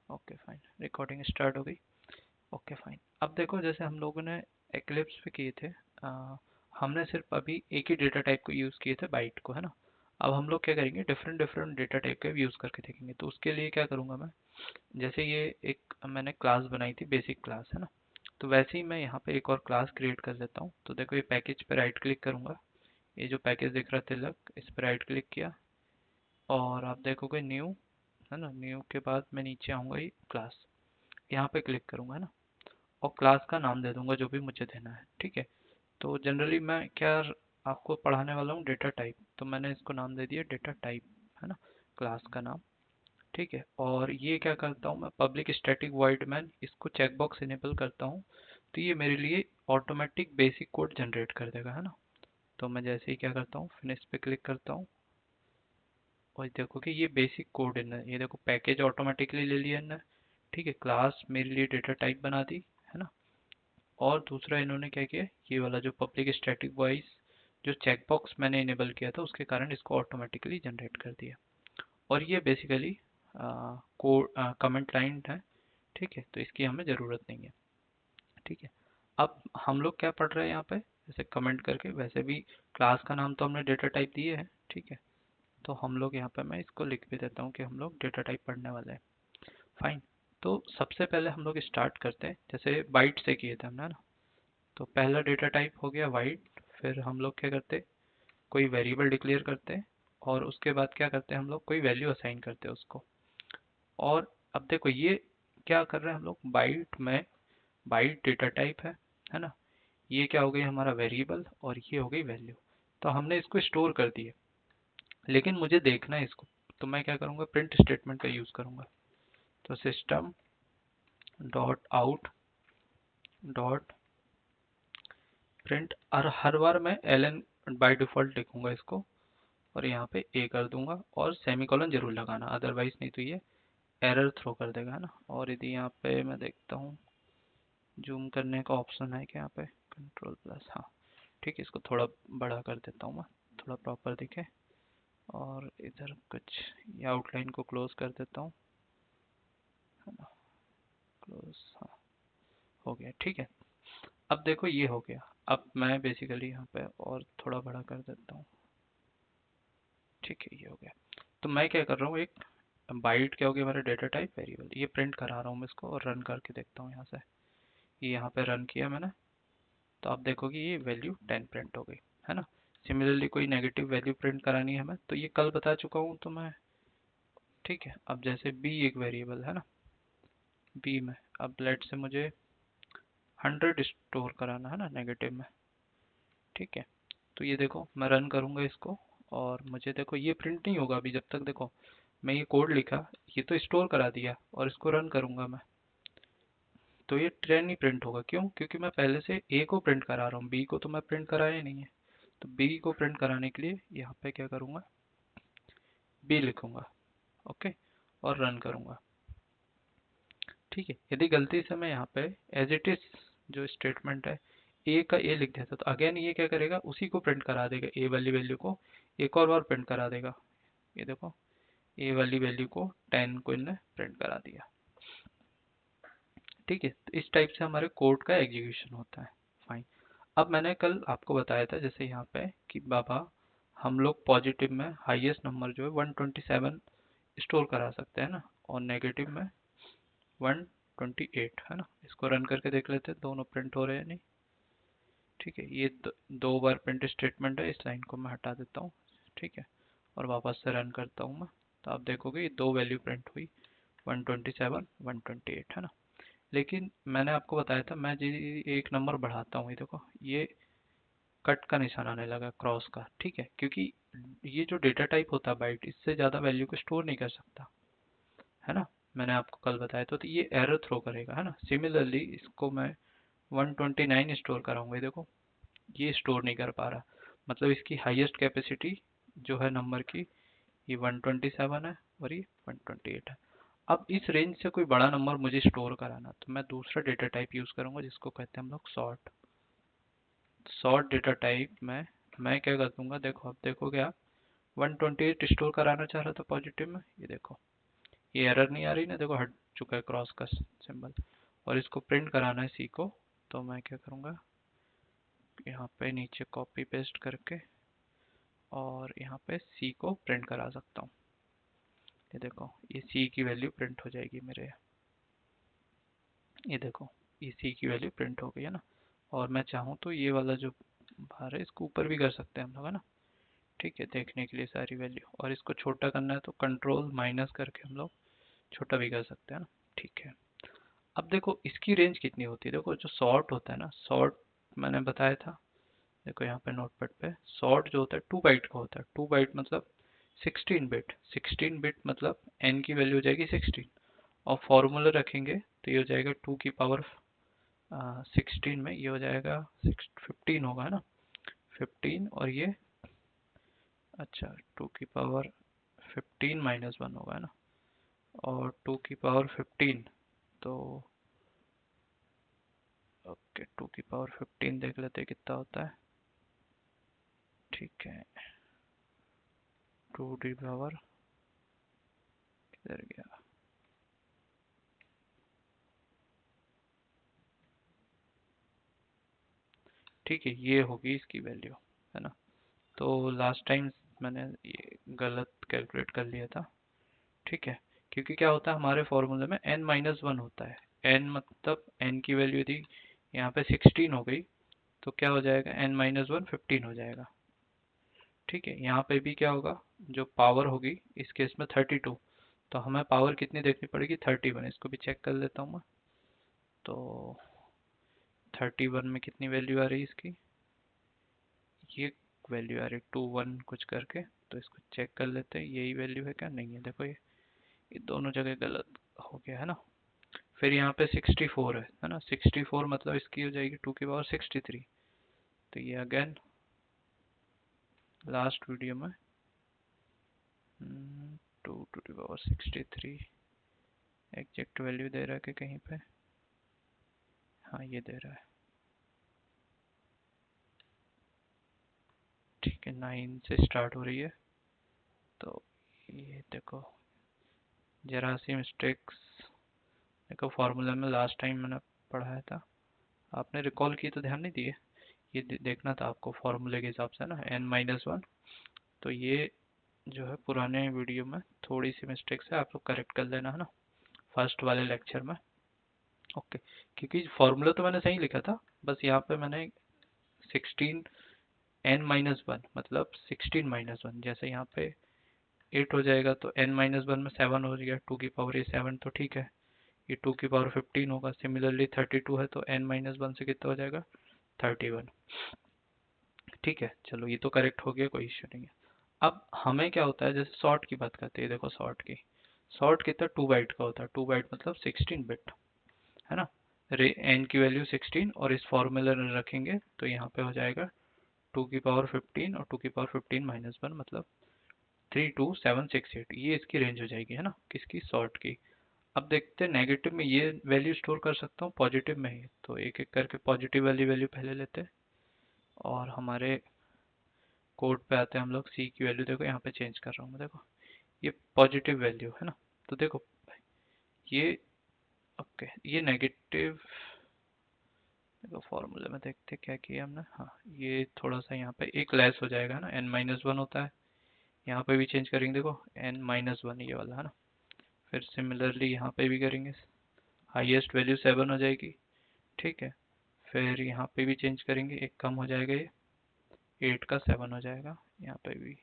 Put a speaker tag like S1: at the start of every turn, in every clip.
S1: Okay fine, recording start हो गई। Okay fine. अब देखो जैसे हम लोगों ने एक्लिप्स पे किए थे, हमने सिर्फ अभी एक ही डेटा टाइप को यूज़ किए थे, बाइट को, है ना। अब हम लोग क्या करेंगे, डिफरेंट डिफरेंट डेटा टाइप का यूज़ करके देखेंगे। तो उसके लिए क्या करूँगा मैं, जैसे ये एक मैंने क्लास बनाई थी, बेसिक क्लास, है ना। तो वैसे ही मैं यहाँ पे एक और क्लास क्रिएट कर देता हूँ। तो देखो ये पैकेज पे राइट क्लिक करूँगा, ये जो पैकेज दिख रहा है तिलक, इस पर राइट क्लिक किया और आप देखोगे न्यू, है ना। न्यू के बाद मैं नीचे आऊँगा, ये क्लास, यहाँ पे क्लिक करूँगा, है ना। और क्लास का नाम दे दूंगा जो भी मुझे देना है, ठीक है। तो जनरली मैं क्या आपको पढ़ाने वाला हूँ, डेटा टाइप, तो मैंने इसको नाम दे दिया डेटा टाइप, है ना, क्लास का नाम, ठीक है। और ये क्या करता हूँ मैं, पब्लिक स्टैटिक वॉइड मैन, इसको चेकबॉक्स इनेबल करता हूँ। तो ये मेरे लिए ऑटोमेटिक बेसिक कोड जनरेट कर देगा, है ना। तो मैं जैसे ही क्या करता हूँ, फिनिश पे क्लिक करता हूँ और देखो कि ये बेसिक कोड है, ये देखो पैकेज ऑटोमेटिकली ले लिया है, ठीक है। क्लास मेरे लिए डेटा टाइप बना दी, है ना। और दूसरा इन्होंने क्या किया, ये वाला जो पब्लिक स्टैटिक वॉइस जो चेकबॉक्स मैंने इनेबल किया था उसके कारण इसको ऑटोमेटिकली जनरेट कर दिया। और ये बेसिकली कोड कमेंट लाइन है, ठीक है। तो इसकी हमें ज़रूरत नहीं है, ठीक है। अब हम लोग क्या पढ़ रहे हैं यहाँ पे, जैसे कमेंट करके, वैसे भी क्लास का नाम तो हमने डेटा टाइप दिए है, ठीक है। तो हम लोग यहाँ पे, मैं इसको लिख भी देता हूँ कि हम लोग डेटा टाइप पढ़ने वाले हैं। फाइन। तो सबसे पहले हम लोग स्टार्ट करते हैं, जैसे बाइट से किए थे हमने, है ना। तो पहला डेटा टाइप हो गया वाइड। फिर हम लोग क्या करते, कोई वेरिएबल डिक्लेयर करते हैं और उसके बाद क्या करते हैं, हम लोग कोई वैल्यू असाइन करते हैं उसको। और अब देखो ये क्या कर रहे हैं हम लोग, बाइट में, बाइट डेटा टाइप है ना। ये क्या हो गई हमारा वेरिएबल और ये हो गई वैल्यू। तो हमने इसको स्टोर कर दिया, लेकिन मुझे देखना है इसको। तो मैं क्या करूँगा, प्रिंट स्टेटमेंट का यूज़ करूँगा। तो system dot out dot print, और हर बार मैं एल बाई डिफ़ॉल्ट लिखूंगा इसको, और यहाँ पे ए कर दूंगा और सेमीकोलन जरूर लगाना, अदरवाइज नहीं तो ये एरर थ्रो कर देगा, है ना। और यदि यहाँ पे मैं देखता हूँ जूम करने का ऑप्शन है क्या यहाँ पे, कंट्रोल प्लस, हाँ, ठीक है। इसको थोड़ा बड़ा कर देता हूँ मैं, थोड़ा प्रॉपर दिखे। और इधर कुछ ये आउटलाइन को क्लोज कर देता हूँ, है ना, क्लोज, हाँ, हो गया, ठीक है। अब देखो ये हो गया। अब मैं बेसिकली यहाँ पे और थोड़ा बड़ा कर देता हूँ, ठीक है, ये हो गया। तो मैं क्या कर रहा हूँ, एक बाइट क्या हो गया हमारा डेटा टाइप वेरिएबल, ये प्रिंट करा रहा हूँ मैं इसको, और रन करके देखता हूँ यहाँ से। ये यहाँ पे रन किया मैंने, तो आप देखोगे ये वैल्यू 10 प्रिंट हो गई, है ना। सिमिलरली कोई नेगेटिव वैल्यू प्रिंट करानी है हमें, तो ये कल बता चुका हूँ तो मैं, ठीक है। अब जैसे बी एक वेरिएबल है ना, बी में अब लेट से मुझे 100 स्टोर कराना है ना, नेगेटिव में, ठीक है। तो ये देखो मैं रन करूँगा इसको, और मुझे देखो ये प्रिंट नहीं होगा अभी जब तक, देखो मैं ये कोड लिखा, ये तो स्टोर करा दिया, और इसको रन करूँगा मैं, तो ये 10 ही प्रिंट होगा। क्यों? क्योंकि मैं पहले से ए को प्रिंट करा रहा हूँ, बी को तो मैं प्रिंट कराया ही नहीं है। तो बी को प्रिंट कराने के लिए यहाँ पे क्या करूँगा, बी लिखूंगा, ओके, और रन करूँगा, ठीक है। यदि गलती से मैं यहाँ पे एज इट इज जो स्टेटमेंट है ए का ए लिख देता, तो अगेन ये क्या करेगा, उसी को प्रिंट करा देगा, ए वाली वैल्यू को एक और बार प्रिंट करा देगा। ये देखो ए वाली वैल्यू को 10 को इनने प्रिंट करा दिया, ठीक है। तो इस टाइप से हमारे कोड का एग्जीक्यूशन होता है। फाइन। अब मैंने कल आपको बताया था जैसे यहाँ पे कि बाबा हम लोग पॉजिटिव में हाईएस्ट नंबर जो है 127 स्टोर करा सकते हैं ना, और नेगेटिव में 128, है ना। इसको रन करके देख लेते हैं दोनों प्रिंट हो रहे हैं नहीं, ठीक है। ये दो बार प्रिंट स्टेटमेंट है, इस लाइन को मैं हटा देता हूँ, ठीक है, और वापस से रन करता हूँ मैं। तो आप देखोगे ये दो वैल्यू प्रिंट हुई, 127 128, है ना। लेकिन मैंने आपको बताया था मैं जी एक नंबर बढ़ाता हूँ, ये देखो ये कट का निशान आने लगा, क्रॉस का, ठीक है। क्योंकि ये जो डेटा टाइप होता है बाइट, इससे ज़्यादा वैल्यू को स्टोर नहीं कर सकता, है ना। मैंने आपको कल बताया था, तो ये एरर थ्रो करेगा, है ना। सिमिलरली इसको मैं 129 स्टोर कराऊंगा, ये देखो ये स्टोर नहीं कर पा रहा, मतलब इसकी हाईएस्ट कैपेसिटी जो है नंबर की, ये 127 है और ये 128 है। अब इस रेंज से कोई बड़ा नंबर मुझे स्टोर कराना, तो मैं दूसरा डेटा टाइप यूज़ करूंगा जिसको कहते हैं हम लोग सॉर्ट। सॉर्ट डेटा टाइप में मैं क्या कर दूंगा, देखो अब देखोगे आप 128 स्टोर कराना चाह रहा था पॉजिटिव में, ये देखो ये एरर नहीं आ रही ना, देखो हट चुका है क्रॉस का सिंबल। और इसको प्रिंट कराना है सी को, तो मैं क्या करूँगा, यहाँ पे नीचे कॉपी पेस्ट करके और यहाँ पे सी को प्रिंट करा सकता हूँ। ये देखो ये सी की वैल्यू प्रिंट हो जाएगी मेरे, ये देखो ये सी की वैल्यू प्रिंट हो गई है ना। और मैं चाहूँ तो ये वाला जो बाहर है इसको ऊपर भी कर सकते हैं हम लोग, है ना। ठीक है, देखने के लिए सारी वैल्यू। और इसको छोटा करना है तो कंट्रोल माइनस करके हम लोग छोटा भी कर सकते हैं ना। ठीक है, अब देखो इसकी रेंज कितनी होती है। देखो जो सॉर्ट होता है ना, सॉर्ट मैंने बताया था, देखो यहाँ पे नोटपैड पे सॉर्ट जो होता है 2 बाइट का होता है। 2 बाइट मतलब 16 बिट। 16 बिट मतलब n की वैल्यू हो जाएगी 16, और फॉर्मूला रखेंगे तो ये हो जाएगा 2 की पावर 16 में ये हो जाएगा 15 होगा, है ना। 15 और ये, अच्छा 2 की पावर 15 माइनस 1 होगा, है ना। और 2 की पावर 15 तो ओके 2 की पावर 15 देख लेते हैं कितना होता है। ठीक है, 2 की पावर किधर गया, ठीक है ये होगी इसकी वैल्यू, है ना। तो लास्ट टाइम मैंने ये गलत कैलकुलेट कर लिया था। ठीक है, क्योंकि क्या होता है हमारे फॉर्मूले में n माइनस वन होता है। n मतलब n की वैल्यू यदि यहाँ पे 16 हो गई तो क्या हो जाएगा, n माइनस वन 15 हो जाएगा। ठीक है, यहाँ पे भी क्या होगा, जो पावर होगी इस केस में 32, तो हमें पावर कितनी देखनी पड़ेगी 31। इसको भी चेक कर लेता हूँ मैं। तो 31 में कितनी वैल्यू आ रही है इसकी, ये वैल्यू आ रही है 21 कुछ करके। तो इसको चेक कर लेते हैं यही वैल्यू है क्या, नहीं है। देखो ये दोनों जगह गलत हो गया है ना। फिर यहाँ पे 64 है ना। 64 मतलब इसकी हो जाएगी 2 की पावर 63। तो ये अगेन लास्ट वीडियो में 2 to the power 63 exact value दे रहा है कि कहीं पे, हाँ ये दे रहा है। ठीक है, 9 से स्टार्ट हो रही है। तो ये देखो जरा सी मिस्टेक्स, देखो फार्मूला में लास्ट टाइम मैंने पढ़ाया था, आपने रिकॉल की तो ध्यान नहीं दिए। ये देखना था आपको फॉर्मूले के हिसाब से ना, n-1। तो ये जो है पुराने वीडियो में थोड़ी सी मिस्टेक्स है, आप लोग करेक्ट कर लेना, है ना, फर्स्ट वाले लेक्चर में। ओके, क्योंकि फॉर्मूला तो मैंने सही लिखा था, बस यहाँ पे मैंने 16 n-1 मतलब 16 माइनस वन, जैसे यहाँ पे 8 हो जाएगा तो n-1 में 7 हो गया, 2 की पावर ये 7 तो ठीक है। ये 2 की पावर 15 होगा। सिमिलरली 32 है तो n-1 से कितना हो जाएगा 31। ठीक है, चलो ये तो करेक्ट हो गया, कोई इश्यू नहीं है। अब हमें क्या होता है, जैसे सॉर्ट की बात करते हैं, देखो सॉर्ट की, सॉर्ट कितना 2 बाइट का होता है। 2 बाइट मतलब 16 बिट, है ना। रे एन की वैल्यू 16 और इस फॉर्मूले में रखेंगे तो यहाँ पे हो जाएगा 2 की पावर 15 और 2 की पावर 15 माइनस 1 मतलब 32768। ये इसकी रेंज हो जाएगी, है ना, किसकी, सॉर्ट की। अब देखते हैं नेगेटिव में ये वैल्यू स्टोर कर सकता हूँ, पॉजिटिव में ही। तो एक एक करके पॉजिटिव वाली वैल्यू पहले लेते हैं और हमारे कोड पे आते हैं हम लोग। सी की वैल्यू देखो यहाँ पे चेंज कर रहा हूँ मैं, देखो ये पॉजिटिव वैल्यू है ना। तो देखो ये ओके, ये नेगेटिव, देखो फॉर्मूले में देखते क्या किया हमने। हाँ ये थोड़ा सा यहाँ पे एक लेस हो जाएगा ना, n-1 होता है। यहाँ पे भी चेंज करेंगे, देखो n-1 ये वाला, है ना। फिर सिमिलरली यहाँ पे भी करेंगे, हाईएस्ट वैल्यू 7 हो जाएगी। ठीक है, फिर यहाँ पे भी चेंज करेंगे, एक कम हो जाएगा, ये 8 का 7 हो जाएगा। यहाँ पे भी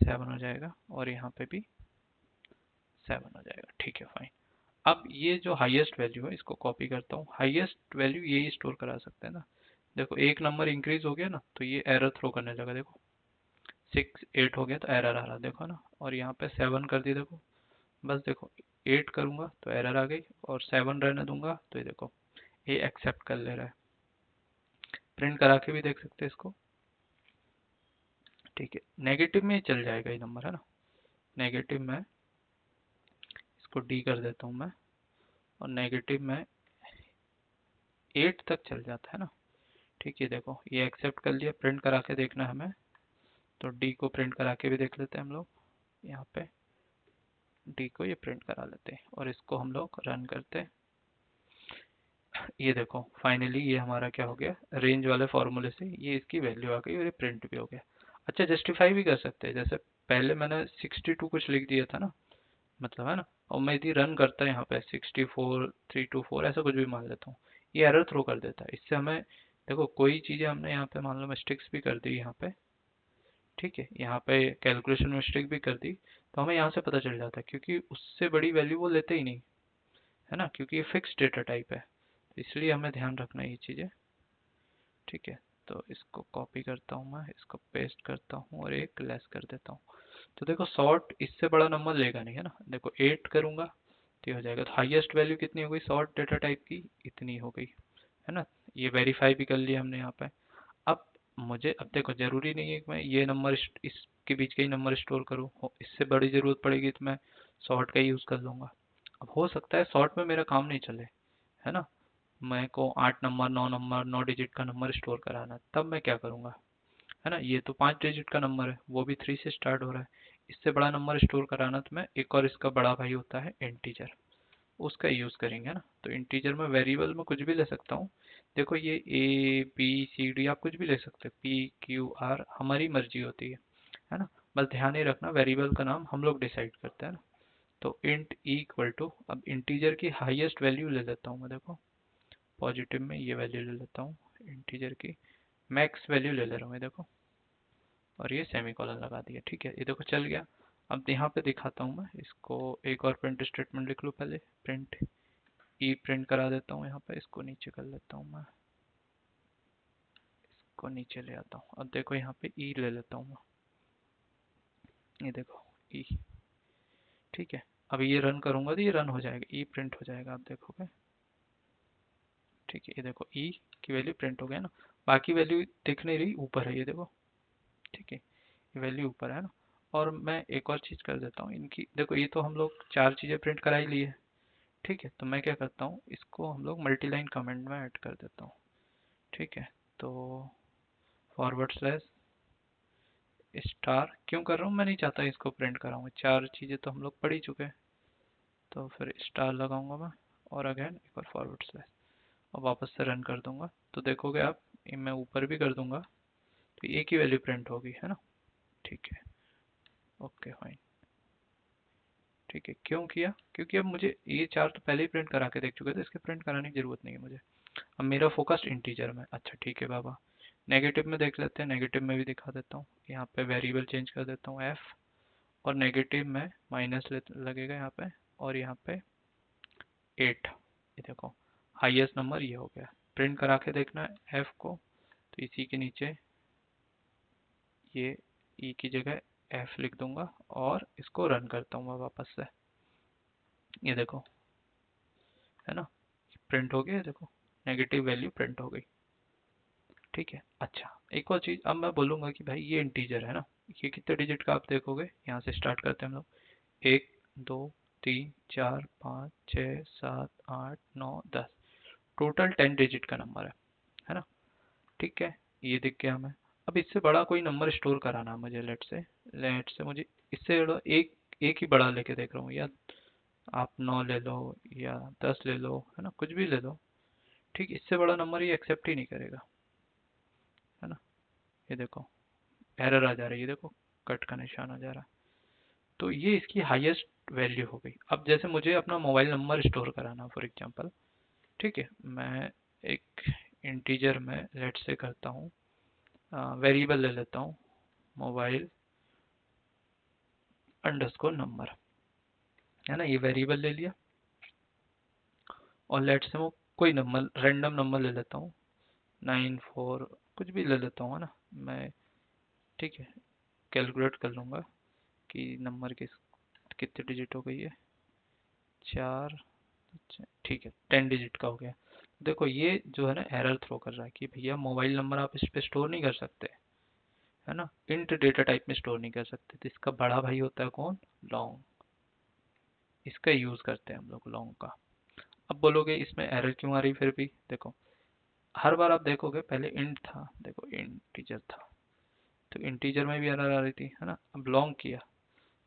S1: 7 हो जाएगा और यहाँ पे भी 7 हो जाएगा। ठीक है फाइन। अब ये जो हाईएस्ट वैल्यू है इसको कॉपी करता हूँ। हाईएस्ट वैल्यू यही स्टोर करा सकते हैं ना। देखो एक नंबर इंक्रीज हो गया ना तो ये एरर थ्रो करने लगा, देखो 6 8 हो गया तो एरर आ रहा, देखो ना। और यहाँ पे 7 कर दी, देखो बस देखो 8 करूंगा तो एरर आ गई, और 7 रहने दूंगा तो ये देखो ये एक्सेप्ट कर ले रहा है। प्रिंट करा के भी देख सकते हैं इसको। ठीक है, नेगेटिव में ही चल जाएगा ये नंबर, है ना। नेगेटिव में इसको डी कर देता हूँ मैं, और नेगेटिव में 8 तक चल जाता है ना। ठीक है, देखो ये एक्सेप्ट कर लिया। प्रिंट करा के देखना है हमें, तो डी को प्रिंट करा के भी देख लेते हैं हम लोग यहाँ पे। डी को ये प्रिंट करा लेते हैं और इसको हम लोग रन करते हैं। ये देखो फाइनली ये हमारा क्या हो गया, रेंज वाले फॉर्मूले से ये इसकी वैल्यू आ गई और ये प्रिंट भी हो गया। अच्छा जस्टिफाई भी कर सकते हैं, जैसे पहले मैंने 62 कुछ लिख दिया था ना, मतलब है ना, और मैं यदि रन करता है यहाँ पे 64 324 ऐसा कुछ भी मान लेता हूँ, ये एरर थ्रो कर देता है। इससे हमें देखो कोई चीज़ें हमने यहाँ पे मान लो मिस्टेक्स भी कर दी यहाँ पे, ठीक है, यहाँ पे कैलकुलेशन मिस्टेक भी कर दी, तो हमें यहाँ से पता चल जाता है क्योंकि उससे बड़ी वैल्यू वो लेते ही नहीं, है ना, क्योंकि ये फिक्स डेटा टाइप है, तो इसलिए हमें ध्यान रखना है ये चीज़ें। ठीक है, तो इसको कॉपी करता हूँ मैं, इसको पेस्ट करता हूँ और एक लेस कर देता हूँ। तो देखो सॉर्ट इससे बड़ा नंबर लेगा नहीं, है ना, देखो 8 करूँगा तो ये हो जाएगा। तो हाईएस्ट वैल्यू कितनी हो गई सॉर्ट डेटा टाइप की, इतनी हो गई, है ना। ये वेरीफाई भी कर लिया हमने यहाँ पे। अब मुझे अब देखो जरूरी नहीं है कि मैं ये नंबर इसके बीच के ही नंबर स्टोर करूँ, इससे बड़ी जरूरत पड़ेगी तो मैं सॉर्ट का यूज़ कर लूँगा। अब हो सकता है सॉर्ट में मेरा काम नहीं चले, है ना, मैं को 8 नंबर 9 नंबर 9 डिजिट का नंबर स्टोर कराना है, तब मैं क्या करूँगा, है ना। ये तो 5 डिजिट का नंबर है, वो भी 3 से स्टार्ट हो रहा है, इससे बड़ा नंबर स्टोर कराना तो मैं एक और इसका बड़ा भाई होता है इंटीजर, उसका यूज़ करेंगे ना। तो इंटीजर में वेरिएबल में कुछ भी ले सकता हूँ। देखो ये ए बी सी डी आप कुछ भी ले सकते हैं, पी क्यू आर हमारी मर्जी होती है ना। बस ध्यान ही रखना वेरिएबल का नाम हम लोग डिसाइड करते हैं ना। तो इंट ई इक्वल टू, अब इंटीजर की हाईएस्ट वैल्यू ले लेता हूँ मैं, देखो पॉजिटिव में ये वैल्यू ले लेता हूँ इंटीजर की, मैक्स वैल्यू ले ले रहा हूँ ये देखो, और ये सेमीकोलन लगा दिया। ठीक है, ये देखो चल गया। अब यहाँ पे दिखाता हूँ मैं इसको, एक और प्रिंट स्टेटमेंट लिख लूँ पहले, प्रिंट ई प्रिंट करा देता हूँ यहाँ पे, इसको नीचे कर लेता हूँ मैं, इसको नीचे ले आता हूँ। अब देखो यहाँ पे ई ले लेता हूँ मैं, ये देखो ई, ठीक है। अब ये रन करूंगा तो ये रन हो जाएगा, ई प्रिंट हो जाएगा, आप देखोगे। ठीक है, ये देखो ई की वैल्यू प्रिंट हो गया ना, बाकी वैल्यू दिख नहीं रही, ऊपर है ये देखो। ठीक है, ये वैल्यू ऊपर है ना। और मैं एक और चीज़ कर देता हूँ इनकी, देखो ये तो हम लोग 4 चीज़ें प्रिंट करा ही लिए, ठीक है, तो मैं क्या करता हूँ इसको हम लोग मल्टी लाइन कमेंट में ऐड कर देता हूँ। ठीक है, तो फॉरवर्ड स्लैश स्टार क्यों कर रहा हूँ, मैं नहीं चाहता इसको प्रिंट कराऊँ, 4 चीज़ें तो हम लोग पढ़ ही चुके हैं, तो फिर स्टार लगाऊंगा मैं, और अगेन एक बार फॉरवर्ड स्लैश, और वापस से रन कर दूंगा। तो देखोगे आप, ये मैं ऊपर भी कर दूंगा तो एक ही वैल्यू प्रिंट होगी, है ना। ठीक है, ओके फाइन। ठीक है, क्यों किया, क्योंकि अब मुझे ये 4 तो पहले ही प्रिंट करा के देख चुके थे, इसके प्रिंट कराने की जरूरत नहीं है मुझे। अब मेरा फोकस इंटीजर में, अच्छा ठीक है बाबा। नेगेटिव में देख लेते हैं, नेगेटिव में भी दिखा देता हूँ, यहाँ पे वेरिएबल चेंज कर देता हूँ एफ, और नेगेटिव में माइनस लगेगा यहाँ पे, और यहाँ पे 8, ये देखो हाईएस्ट नंबर ये हो गया। प्रिंट करा के देखना है एफ को, तो इसी के नीचे ये ई की जगह एफ लिख दूंगा और इसको रन करता हूँ मैं वापस से, ये देखो, है ना, प्रिंट हो गया, देखो नेगेटिव वैल्यू प्रिंट हो गई। ठीक है, अच्छा एक और चीज, अब मैं बोलूंगा कि भाई ये इंटीजर है ना, ये कितने डिजिट का आप देखोगे, यहाँ से स्टार्ट करते हैं हम लोग, 1 2 3 4 5 6 7 8 9 10, टोटल 10 डिजिट का नंबर है ना। ठीक है, ये दिख गया हमें। अब इससे बड़ा कोई नंबर स्टोर कराना है मुझे, लेट से मुझे इससे बड़ा एक एक ही बड़ा लेके देख रहा हूँ, या आप 9 ले लो या 10 ले लो, है ना, कुछ भी ले लो। ठीक, इससे बड़ा नंबर ये एक्सेप्ट ही नहीं करेगा, है ना। ये देखो एरर आ जा रही है, देखो कट का निशान आ जा रहा है। तो ये इसकी हाईएस्ट वैल्यू हो गई। अब जैसे मुझे अपना मोबाइल नंबर स्टोर कराना फॉर एग्जांपल, ठीक है, मैं एक इंटीजर में लेट से करता हूँ, वेरिएबल ले लेता हूँ मोबाइल अंडरस्कोर नंबर, है ना, ये वेरिएबल ले लिया, और लेट से मैं कोई नंबर रैंडम नंबर ले लेता हूँ, 94 कुछ भी ले लेता हूँ, है ना मैं। ठीक है, कैलकुलेट कर लूँगा कि नंबर कितने डिजिट हो गई है, 4, अच्छा ठीक है 10 डिजिट का हो गया। देखो ये जो है ना एरर थ्रो कर रहा है कि भैया मोबाइल नंबर आप इस पे स्टोर नहीं कर सकते, है ना, इंट डेटा टाइप में स्टोर नहीं कर सकते। तो इसका बड़ा भाई होता है कौन, लॉन्ग, इसका यूज करते हैं हम लोग लॉन्ग का। अब बोलोगे इसमें एरर क्यों आ रही, फिर भी देखो हर बार आप देखोगे पहले इंट था, देखो इंटीजर था, तो इंटीजर में भी एरर आ रही थी, है ना। अब लॉन्ग किया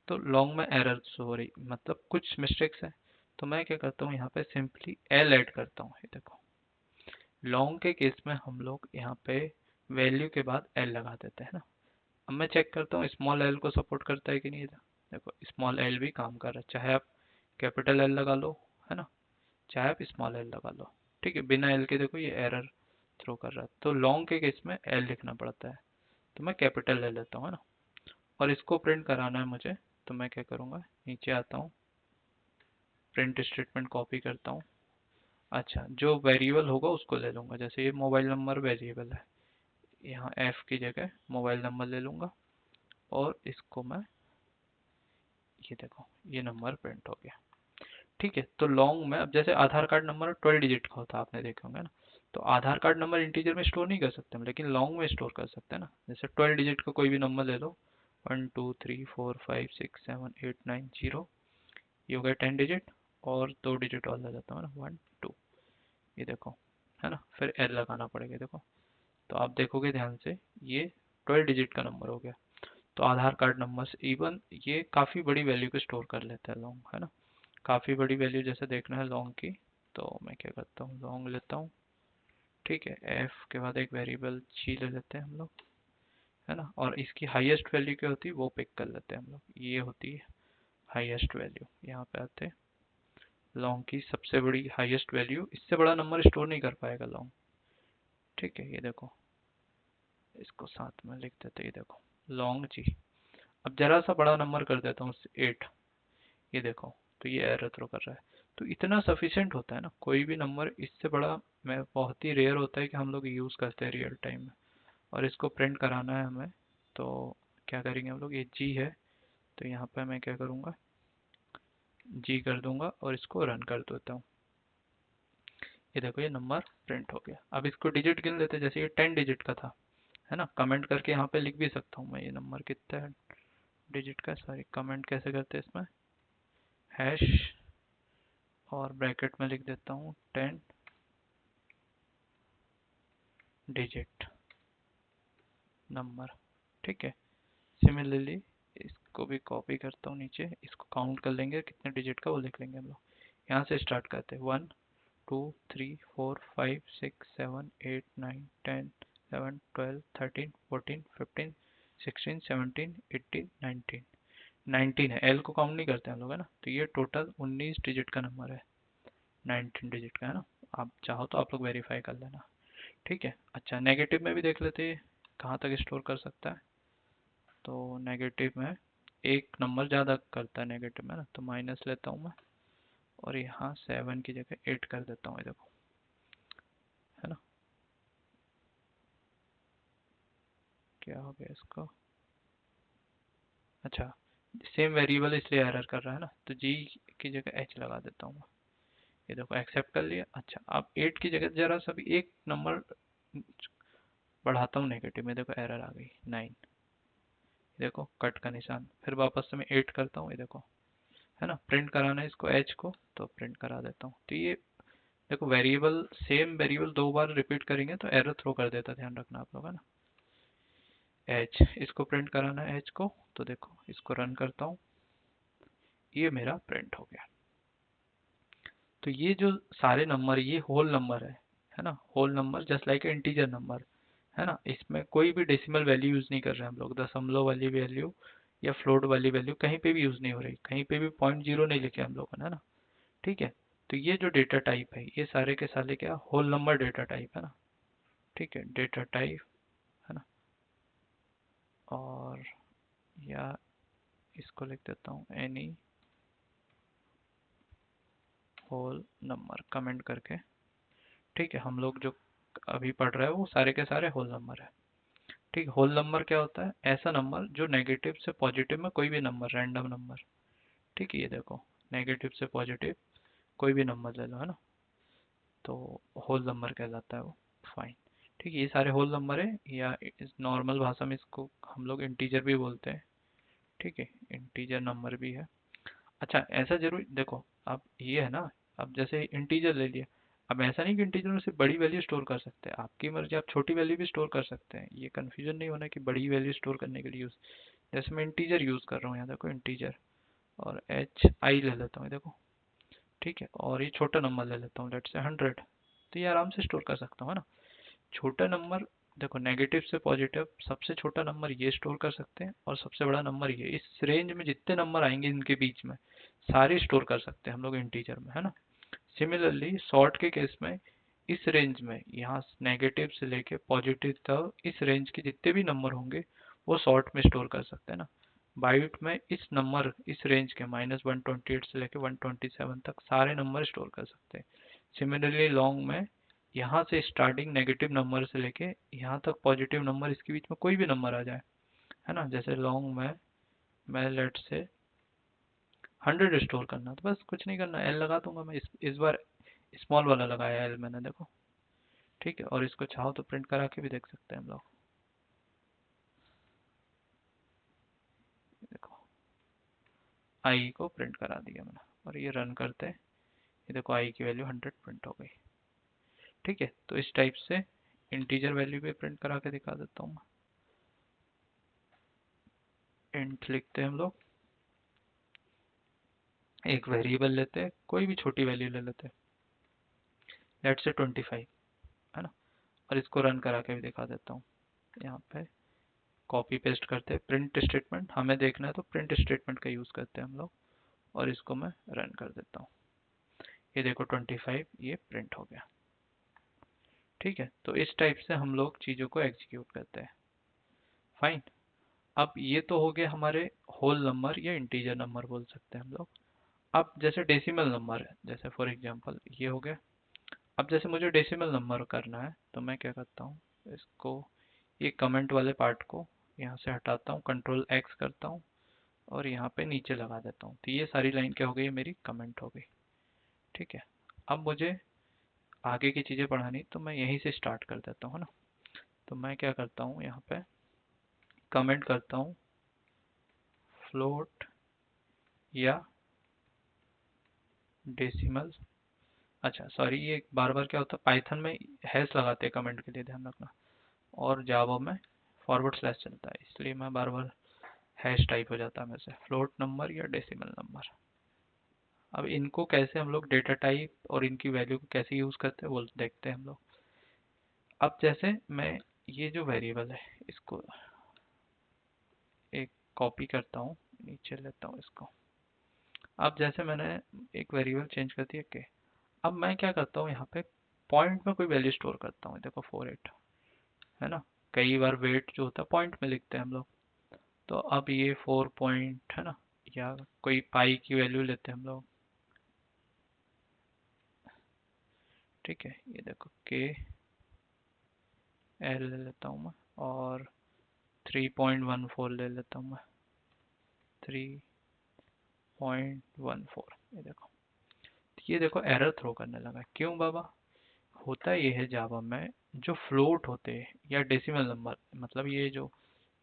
S1: तो लॉन्ग में एरर हो रही, मतलब कुछ मिस्टेक्स है। तो मैं क्या करता हूँ, यहाँ पे सिंपली एल ऐड करता हूँ। ये देखो, लॉन्ग के केस में हम लोग यहाँ पे वैल्यू के बाद एल लगा देते हैं ना। अब मैं चेक करता हूँ स्मॉल एल को सपोर्ट करता है कि नहीं। देखो स्मॉल एल भी काम कर रहा है, चाहे आप कैपिटल एल लगा लो, है ना, चाहे आप स्मॉल एल लगा लो। ठीक है, बिना एल के देखो ये एरर थ्रो कर रहा है। तो लॉन्ग के केस में एल लिखना पड़ता है, तो मैं कैपिटल ले लेता हूँ, है ना। और इसको प्रिंट कराना है मुझे, तो मैं क्या करूँगा, नीचे आता हूँ, प्रिंट स्टेटमेंट कॉपी करता हूँ। अच्छा, जो वेरिएबल होगा उसको ले लूँगा, जैसे ये मोबाइल नंबर वेरिएबल है, यहाँ एफ की जगह मोबाइल नंबर ले लूँगा। और इसको मैं, ये देखो ये नंबर प्रिंट हो गया। ठीक है, तो लॉन्ग में अब जैसे आधार कार्ड नंबर 12 डिजिट का होता है, आपने देखे होंगे ना। तो आधार कार्ड नंबर इंटीजर में स्टोर नहीं कर सकते हम, लेकिन लॉन्ग में स्टोर कर सकते हैं ना। जैसे 12 डिजिट का कोई भी नंबर ले लो, 1 2 3 4 5 6 7 8 9 0, ये हो गया 10 डिजिट। और 2 डिजिट और ले लेता हूँ ना, 1 2, ये देखो, है ना। फिर एल लगाना पड़ेगा, देखो। तो आप देखोगे ध्यान से, ये 12 डिजिट का नंबर हो गया। तो आधार कार्ड नंबर से इवन ये काफ़ी बड़ी वैल्यू को स्टोर कर लेता है लॉन्ग, है ना। काफ़ी बड़ी वैल्यू जैसे देखना है लॉन्ग की, तो मैं क्या करता हूँ, लॉन्ग लेता हूँ। ठीक है, एफ के बाद एक वेरिएबल जी ले लेते हैं हम लोग, है ना। और इसकी हाईएस्ट वैल्यू क्या होती है वो पिक कर लेते हैं हम लोग, ये होती है हाईएस्ट वैल्यू। यहाँ पे आते हैं, लॉन्ग की सबसे बड़ी हाईएस्ट वैल्यू, इससे बड़ा नंबर स्टोर नहीं कर पाएगा लॉन्ग। ठीक है, ये देखो, इसको साथ में लिख देते हैं, ये देखो लॉन्ग जी। अब जरा सा बड़ा नंबर कर देता हूँ, 8, ये देखो, तो ये एरर थ्रो कर रहा है। तो इतना सफिशिएंट होता है ना, कोई भी नंबर इससे बड़ा मैं बहुत ही रेयर होता है कि हम लोग यूज़ करते हैं रियल टाइम में। और इसको प्रिंट कराना है हमें, तो क्या करेंगे हम लोग, ये जी है, तो यहाँ पे मैं क्या करूँगा, जी कर दूंगा और इसको रन कर देता हूँ। ये देखो ये नंबर प्रिंट हो गया। अब इसको डिजिट गिन लेते हैं, जैसे ये 10 डिजिट का था, है ना। कमेंट करके यहाँ पे लिख भी सकता हूँ मैं ये नंबर कितना है डिजिट का। सॉरी, कमेंट कैसे करते हैं इसमें, हैश, और ब्रैकेट में लिख देता हूँ 10 डिजिट नंबर। ठीक है, सिमिलरली इसको भी कॉपी करता हूँ नीचे, इसको काउंट कर लेंगे कितने डिजिट का वो लिख लेंगे हम लोग। यहाँ से स्टार्ट करते हैं, 1 2 3 4 5 6 7 8 9 10 11 12 13 14 15 16 17 18 19। 19 है, एल को काउंट नहीं करते हम लोग, है ना। तो ये टोटल 19 डिजिट का नंबर है, 19 डिजिट का, है ना। आप चाहो तो आप लोग वेरीफाई कर लेना। ठीक है, अच्छा नेगेटिव में भी देख लेते हैं कहाँ तक स्टोर कर सकता है। तो नेगेटिव में एक नंबर ज़्यादा करता है नेगेटिव में ना, तो माइनस लेता हूँ मैं। और यहाँ 7 की जगह 8 कर देता हूँ, ये देखो, है ना। क्या हो गया इसको, अच्छा, सेम वेरिएबल इसलिए एरर कर रहा है ना, तो जी की जगह एच लगा देता हूँ मैं। ये देखो एक्सेप्ट कर लिया। अच्छा, अब 8 की जगह जरा सा भी एक नंबर बढ़ाता हूँ नेगेटिव में, देखो एरर आ गई 9। देखो कट का निशान, फिर वापस से मैं 8 करता हूँ, ये देखो, है ना। प्रिंट कराना है इसको एच को, तो प्रिंट करा देता हूँ। तो ये देखो वेरिएबल, सेम वेरिएबल दो बार रिपीट करेंगे तो एरर थ्रो कर देता है, ध्यान रखना आप लोग, है ना। एच, इसको प्रिंट कराना है एच को, तो देखो इसको रन करता हूँ, ये मेरा प्रिंट हो गया। तो ये जो सारे नंबर, ये होल नंबर है ना। Whole number just like integer number, है ना। इसमें कोई भी डेसिमल वैल्यू यूज नहीं कर रहे हैं हम लोग, दशमलव वाली वैल्यू या फ्लोट वाली वैल्यू कहीं पे भी यूज नहीं हो रही, कहीं पे भी 0.0 नहीं लिखे हम लोगों ने, है ना। ठीक है, तो ये जो डेटा टाइप है, ये सारे के सारे क्या होल नंबर डेटा टाइप है ना। ठीक है, डेटा टाइप, है ना। और या इसको लिख देता हूँ एनी होल नंबर कमेंट करके। ठीक है, हम लोग जो अभी पढ़ रहे हैं वो सारे के सारे होल नंबर है। ठीक, होल नंबर क्या होता है, ऐसा नंबर जो नेगेटिव से पॉजिटिव में कोई भी नंबर, रैंडम नंबर। ठीक है, ये देखो नेगेटिव से पॉजिटिव कोई भी नंबर ले लो, है ना, तो होल नंबर कहलाता है वो। फाइन, ठीक है, ये सारे होल नंबर है, या इस नॉर्मल भाषा में इसको हम लोग इंटीजर भी बोलते हैं। ठीक है, इंटीजर नंबर भी है। अच्छा, ऐसा जरूर देखो, अब ये है ना, अब जैसे इंटीजर ले लिया, अब ऐसा नहीं कि इंटीजर में सिर्फ बड़ी वैल्यू स्टोर कर सकते हैं, आपकी मर्जी, आप छोटी वैल्यू भी स्टोर कर सकते हैं। ये कंफ्यूजन नहीं होना कि बड़ी वैल्यू स्टोर करने के लिए यूज, जैसे मैं इंटीजर यूज़ कर रहा हूँ, यहाँ देखो इंटीजर, और एच आई ले लेता हूँ, देखो ठीक है, और ये छोटा नंबर ले लेता हूँ, लेट्स से 100। तो ये आराम से स्टोर कर सकता हूँ, है ना। छोटा नंबर, देखो नेगेटिव से पॉजिटिव सबसे छोटा नंबर ये स्टोर कर सकते हैं, और सबसे बड़ा नंबर ये, इस रेंज में जितने नंबर आएंगे इनके बीच में सारे स्टोर कर सकते हैं हम लोग इंटीजर में, है ना। सिमिलरली सॉर्ट के केस में इस रेंज में, यहाँ नेगेटिव से लेके पॉजिटिव तक इस रेंज के जितने भी नंबर होंगे वो सॉर्ट में स्टोर कर सकते हैं ना। बाइट में इस नंबर, इस रेंज के -128 से लेके 127 तक सारे नंबर स्टोर कर सकते हैं। सिमिलरली लॉन्ग में यहाँ से स्टार्टिंग नेगेटिव नंबर से लेके यहाँ तक पॉजिटिव नंबर, इसके बीच में कोई भी नंबर आ जाए, है ना। जैसे लॉन्ग में मैं लेट से 100 स्टोर करना, तो बस कुछ नहीं करना, एल लगा दूंगा मैं, इस बार स्मॉल वाला लगाया एल मैंने, देखो ठीक है। और इसको चाहो तो प्रिंट करा के भी देख सकते हैं हम लोग, देखो आई को प्रिंट करा दिया मैंने, और ये रन करते हैं, ये देखो आई की वैल्यू 100 प्रिंट हो गई। ठीक है, तो इस टाइप से इंटीजर वैल्यू भी प्रिंट करा के दिखा देता हूँ मैं। इंट लिखते हैं हम लोग, एक वेरिएबल लेते हैं, कोई भी छोटी वैल्यू ले लेते हैं, लेट से 25, है ना। और इसको रन करा के भी दिखा देता हूँ। यहाँ पे कॉपी पेस्ट करते हैं, प्रिंट स्टेटमेंट हमें देखना है तो प्रिंट स्टेटमेंट का यूज़ करते हैं हम लोग, और इसको मैं रन कर देता हूँ। ये देखो 25 ये प्रिंट हो गया। ठीक है, तो इस टाइप से हम लोग चीज़ों को एग्जीक्यूट करते हैं। फाइन। अब ये तो हो गया हमारे होल नंबर या इंटीजर नंबर बोल सकते हैं हम लोग। अब जैसे डेसिमल नंबर है, जैसे फॉर एग्जांपल ये हो गया। अब जैसे मुझे डेसिमल नंबर करना है तो मैं क्या करता हूँ, इसको ये कमेंट वाले पार्ट को यहाँ से हटाता हूँ, कंट्रोल एक्स करता हूँ, और यहाँ पे नीचे लगा देता हूँ। तो ये सारी लाइन क्या हो गई, मेरी कमेंट हो गई। ठीक है, अब मुझे आगे की चीज़ें पढ़ानी तो मैं यहीं से स्टार्ट कर देता हूँ ना। तो मैं क्या करता हूँ, यहाँ पे कमेंट करता हूँ फ्लोट या डेसिमल। अच्छा सॉरी, ये बार बार क्या होता है, पाइथन में हैश लगाते हैं कमेंट के लिए, ध्यान रखना। और जावा में फॉरवर्ड स्लैश चलता है, इसलिए मैं बार बार हैश टाइप हो जाता है मेरे से, फ्लोट नंबर या डेसिमल नंबर। अब इनको कैसे हम लोग डेटा टाइप और इनकी वैल्यू को कैसे यूज़ करते हैं वो देखते हैं हम लोग। अब जैसे मैं ये जो वेरिएबल है इसको एक कॉपी करता हूँ, नीचे लेता हूँ इसको। अब जैसे मैंने एक वेरिएबल चेंज कर दिया के, अब मैं क्या करता हूँ, यहाँ पे पॉइंट में कोई वैल्यू स्टोर करता हूँ, देखो 48, है ना। कई बार वेट जो होता है पॉइंट में लिखते हैं हम लोग, तो अब ये 4 पॉइंट, है ना, या कोई पाई की वैल्यू लेते हैं हम लोग। ठीक है, ये देखो के एल ले लेता हूँ मैं, और 3.14 ले लेता हूँ मैं, 3.14। ये देखो एरर थ्रो करने लगा, क्यों बाबा। होता ये है जावा में, जो फ्लोट होते हैं या डेसिमल नंबर, मतलब ये जो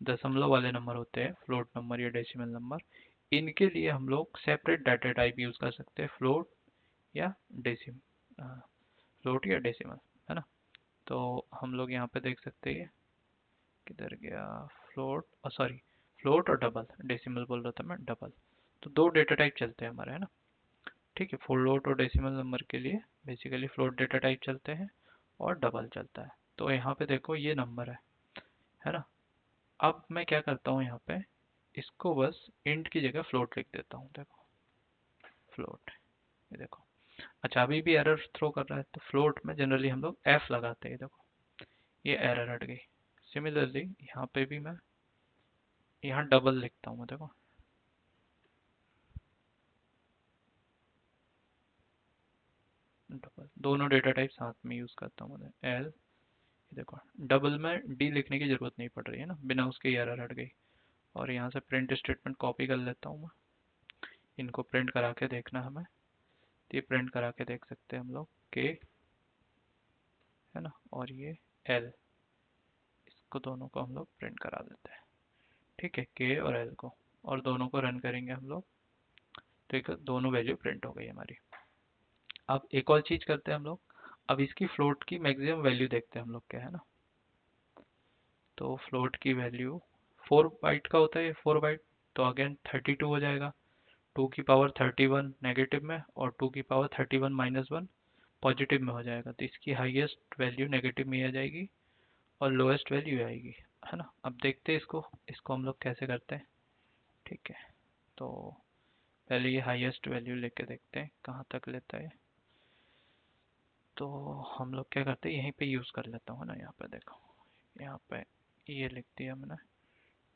S1: दशमलव वाले नंबर होते हैं, फ्लोट नंबर या डेसिमल नंबर, इनके लिए हम लोग सेपरेट डाटा टाइप यूज कर सकते हैं, फ्लोट या डेसिम फ्लोट या डेसिमल, है ना। तो हम लोग यहाँ पे देख सकते हैं, किधर गया, फ्लोट, सॉरी, फ्लोट और डबल, डेसिमल बोल रहा था मैं, डबल। तो दो डेटा टाइप चलते हैं हमारे, है ना। ठीक है, फ्लोट और डेसिमल नंबर के लिए बेसिकली फ्लोट डेटा टाइप चलते हैं और डबल चलता है। तो यहाँ पे देखो ये नंबर है ना। अब मैं क्या करता हूँ, यहाँ पे इसको बस इंट की जगह फ्लोट लिख देता हूँ, देखो फ्लोट, ये देखो। अच्छा अभी भी एरर थ्रो कर रहा है, तो फ्लोट में जनरली हम लोग एफ लगाते हैं, देखो ये एरर हट गई। सिमिलरली यहाँ पे भी मैं यहाँ डबल लिखता हूँ, देखो डबल, दोनों डेटा टाइप साथ में यूज करता हूँ मैं, एल, देखो डबल में डी लिखने की जरूरत नहीं पड़ रही है ना, बिना उसके एरर हट गई। और यहाँ से प्रिंट स्टेटमेंट कॉपी कर लेता हूँ मैं, इनको प्रिंट करा के देखना हमें, तो ये प्रिंट करा के देख सकते हैं हम लोग के, है ना, और ये एल, इसको दोनों को हम लोग प्रिंट करा देते हैं। ठीक है, के और एल को, और दोनों को रन करेंगे हम लोग, तो एक दोनों वैल्यू प्रिंट हो गई हमारी। अब एक और चीज करते हैं हम लोग, अब इसकी फ्लोट की मैक्सिमम वैल्यू देखते हैं हम लोग क्या है ना। तो फ्लोट की वैल्यू 4 बाइट का होता है ये, 4 बाइट। तो अगेन 32 हो जाएगा। 2 की पावर 31 नेगेटिव में और 2 की पावर 31 - 1 पॉजिटिव में हो जाएगा। तो इसकी हाईएस्ट वैल्यू नेगेटिव में आ जाएगी और लोएस्ट वैल्यू आएगी, है ना। अब देखते हैं इसको इसको हम लोग कैसे करते हैं। ठीक है, तो पहले ये हाईएस्ट वैल्यू लेके देखते हैं कहाँ तक लेता है। तो हम लोग क्या करते हैं, यहीं पे यूज़ कर लेता हूँ ना। यहाँ पे देखो, यहाँ पे ये लिख दिया मैंने।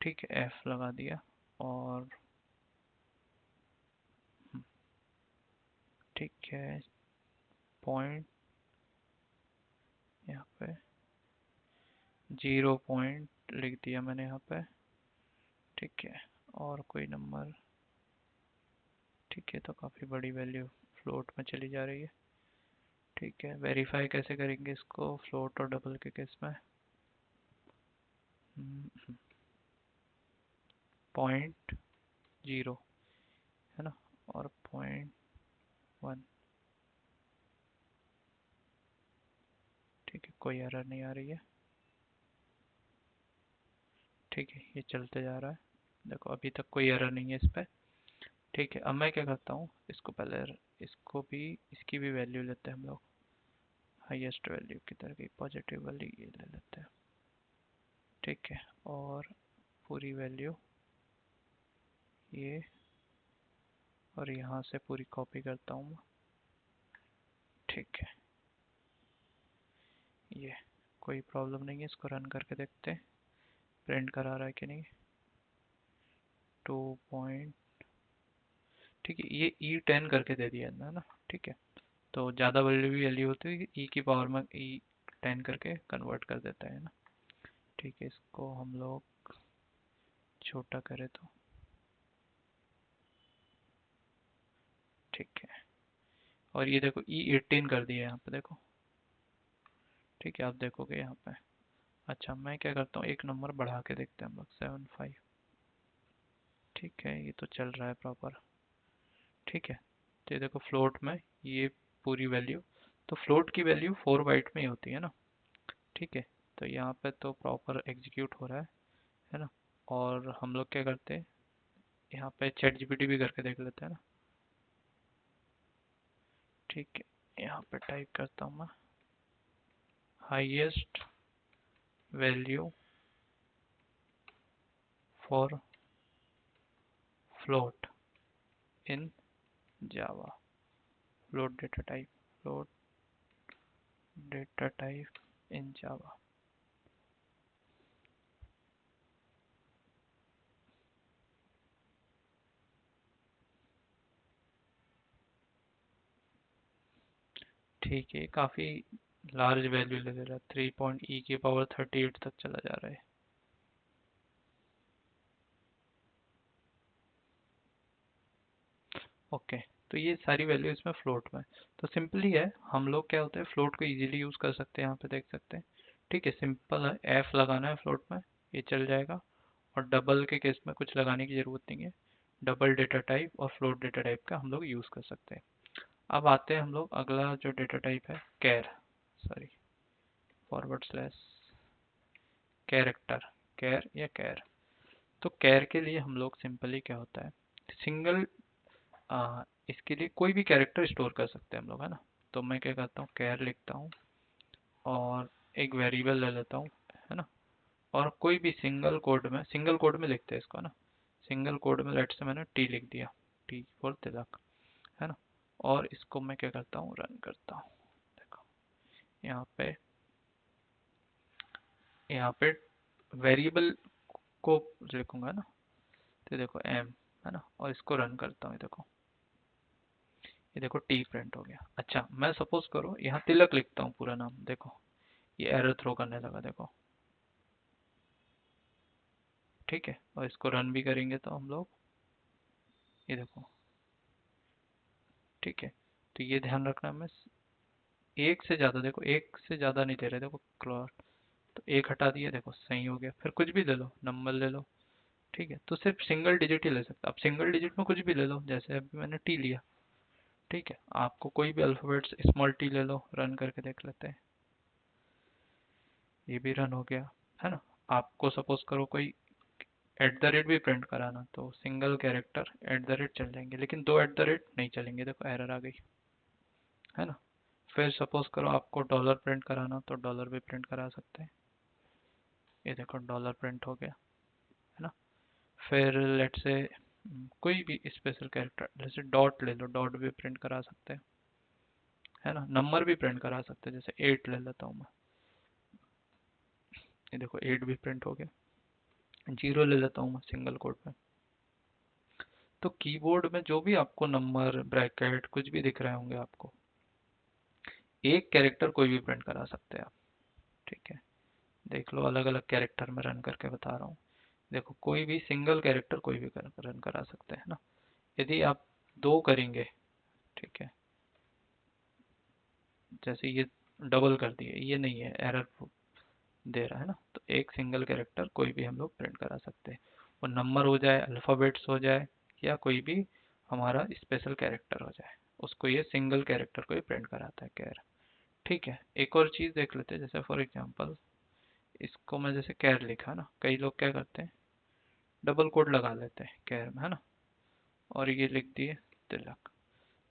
S1: ठीक है, एफ लगा दिया और ठीक है, पॉइंट यहाँ पे 0 पॉइंट लिख दिया मैंने यहाँ पे। ठीक है, और कोई नंबर। ठीक है, तो काफ़ी बड़ी वैल्यू फ्लोट में चली जा रही है। ठीक है, वेरीफाई कैसे करेंगे इसको फ्लोट और डबल के केस में। 0.0 है ना, और 0.1। ठीक है, कोई एरर नहीं आ रही है। ठीक है, ये चलते जा रहा है। देखो अभी तक कोई एरर नहीं है इस पर। ठीक है, अब मैं क्या करता हूँ, इसको पहले इसको भी इसकी भी वैल्यू लेते हैं हम लोग। हाईएस्ट वैल्यू किधर गई, पॉजिटिव वाली, ये ले लेते हैं। ठीक है, और पूरी वैल्यू ये, और यहाँ से पूरी कॉपी करता हूँ मैं। ठीक है, ये कोई प्रॉब्लम नहीं है। इसको रन करके देखते हैं प्रिंट करा रहा है कि नहीं। 2 पॉइंट। ठीक है, ये E10 करके दे दिया है ना। ठीक है, तो ज़्यादा वैल्यू भी वैल्यू होती है, ई की पावर में E10 करके कन्वर्ट कर देता है ना। ठीक है, इसको हम लोग छोटा करें तो ठीक है, और ये देखो E18 कर दिया है यहाँ पे देखो। ठीक है, आप देखोगे यहाँ पे। अच्छा, मैं क्या करता हूँ, एक नंबर बढ़ा के देखते हैं हम लोग, 75। ठीक है, ये तो चल रहा है प्रॉपर। ठीक है, तो ये देखो फ्लोट में ये पूरी वैल्यू, तो फ्लोट की वैल्यू 4 बाइट में ही होती है ना। ठीक है, तो यहाँ पे तो प्रॉपर एग्जीक्यूट हो रहा है ना। और हम लोग क्या करते हैं, यहाँ पे चैट जीपीटी भी करके देख लेते हैं ना। ठीक है, यहाँ पे टाइप करता हूँ मैं, highest value for float in Java, float data type, float data type in Java. ठीक है, काफ़ी लार्ज वैल्यू ले रहा है, 3.e⁻38 तक चला जा रहा है। ओके, तो ये सारी वैल्यू इसमें फ्लोट में। तो सिंपली है, हम लोग क्या होता है, फ्लोट को इजीली यूज़ कर सकते हैं। यहाँ पे देख सकते हैं। ठीक है, सिंपल है, एफ लगाना है फ्लोट में, ये चल जाएगा। और डबल के केस में कुछ लगाने की ज़रूरत नहीं है। डबल डेटा टाइप और फ्लोट डेटा टाइप का हम लोग यूज़ कर सकते हैं। अब आते हैं हम लोग अगला जो डेटा टाइप है, कैर, सॉरी, फॉरवर्ड स्लैश कैरेक्टर, कैर या कैर। तो कैर के लिए हम लोग सिंपली क्या होता है, सिंगल इसके लिए कोई भी कैरेक्टर स्टोर कर सकते हैं हम लोग, है ना। तो मैं क्या करता हूँ, कैर लिखता हूँ और एक वेरिएबल ले लेता हूँ, है ना। और कोई भी सिंगल कोड में लिखते हैं इसको, है ना। सिंगल कोड में लेट से मैंने टी लिख दिया, टी फॉर तिलक, है ना। और इसको मैं क्या करता हूँ, रन करता हूँ। देखो यहाँ पे, यहाँ पे वेरिएबल को लिखूंगा ना। तो देखो एम, है ना, और इसको रन करता हूँ। देखो, ये देखो टी प्रिंट हो गया। अच्छा, मैं सपोज करो यहाँ तिलक लिखता हूँ पूरा नाम। देखो ये एरर थ्रो करने लगा, देखो। ठीक है, और इसको रन भी करेंगे तो हम लोग, ये देखो। ठीक है, तो ये ध्यान रखना, मैं एक से ज़्यादा, देखो एक से ज़्यादा नहीं दे रहे, देखो क्लॉट। तो एक हटा दिया, देखो सही हो गया। फिर कुछ भी ले लो, नंबर ले लो। ठीक है, तो सिर्फ सिंगल डिजिट ही ले सकते, आप सिंगल डिजिट में कुछ भी ले लो, जैसे अभी मैंने टी लिया। ठीक है, आपको कोई भी अल्फ़ाबेट्स स्मॉल टी ले लो, रन करके देख लेते हैं। ये भी रन हो गया, है ना। आपको सपोज करो कोई एट द रेट भी प्रिंट कराना तो single character at the rate चल जाएंगे, लेकिन दो एट द रेट नहीं चलेंगे। देखो एरर आ गई, है ना। फिर सपोज करो आपको डॉलर प्रिंट कराना तो डॉलर भी प्रिंट करा सकते हैं। ये देखो डॉलर प्रिंट हो गया, है ना। फिर लेट से कोई भी स्पेशल कैरेक्टर जैसे डॉट ले लो, डॉट भी प्रिंट करा सकते हैं, है ना। नंबर भी प्रिंट करा सकते हैं, जैसे 8 ले लेता हूँ मैं। ये देखो 8 भी प्रिंट हो गया। 0 ले लेता हूँ मैं सिंगल कोड पे। तो कीबोर्ड में जो भी आपको नंबर ब्रैकेट कुछ भी दिख रहे होंगे आपको, एक कैरेक्टर कोई भी प्रिंट करा सकते हैं आप। ठीक है, देख लो अलग अलग कैरेक्टर में रन करके बता रहा हूँ। देखो कोई भी सिंगल कैरेक्टर कोई भी रन करा सकते हैं ना। यदि आप दो करेंगे, ठीक है, जैसे ये डबल कर दिए, ये नहीं है, एरर दे रहा है ना। तो एक सिंगल कैरेक्टर कोई भी हम लोग प्रिंट करा सकते हैं, वो नंबर हो जाए, अल्फ़ाबेट्स हो जाए, या कोई भी हमारा स्पेशल कैरेक्टर हो जाए, उसको ये सिंगल कैरेक्टर को ही प्रिंट कराता है कैर। ठीक है, एक और चीज़ देख लेते हैं, जैसे फॉर एग्जांपल इसको मैं जैसे कैर लिखा ना, कई लोग क्या करते हैं डबल कोड लगा लेते हैं कैर में, है ना, और ये लिख दिए तिलक।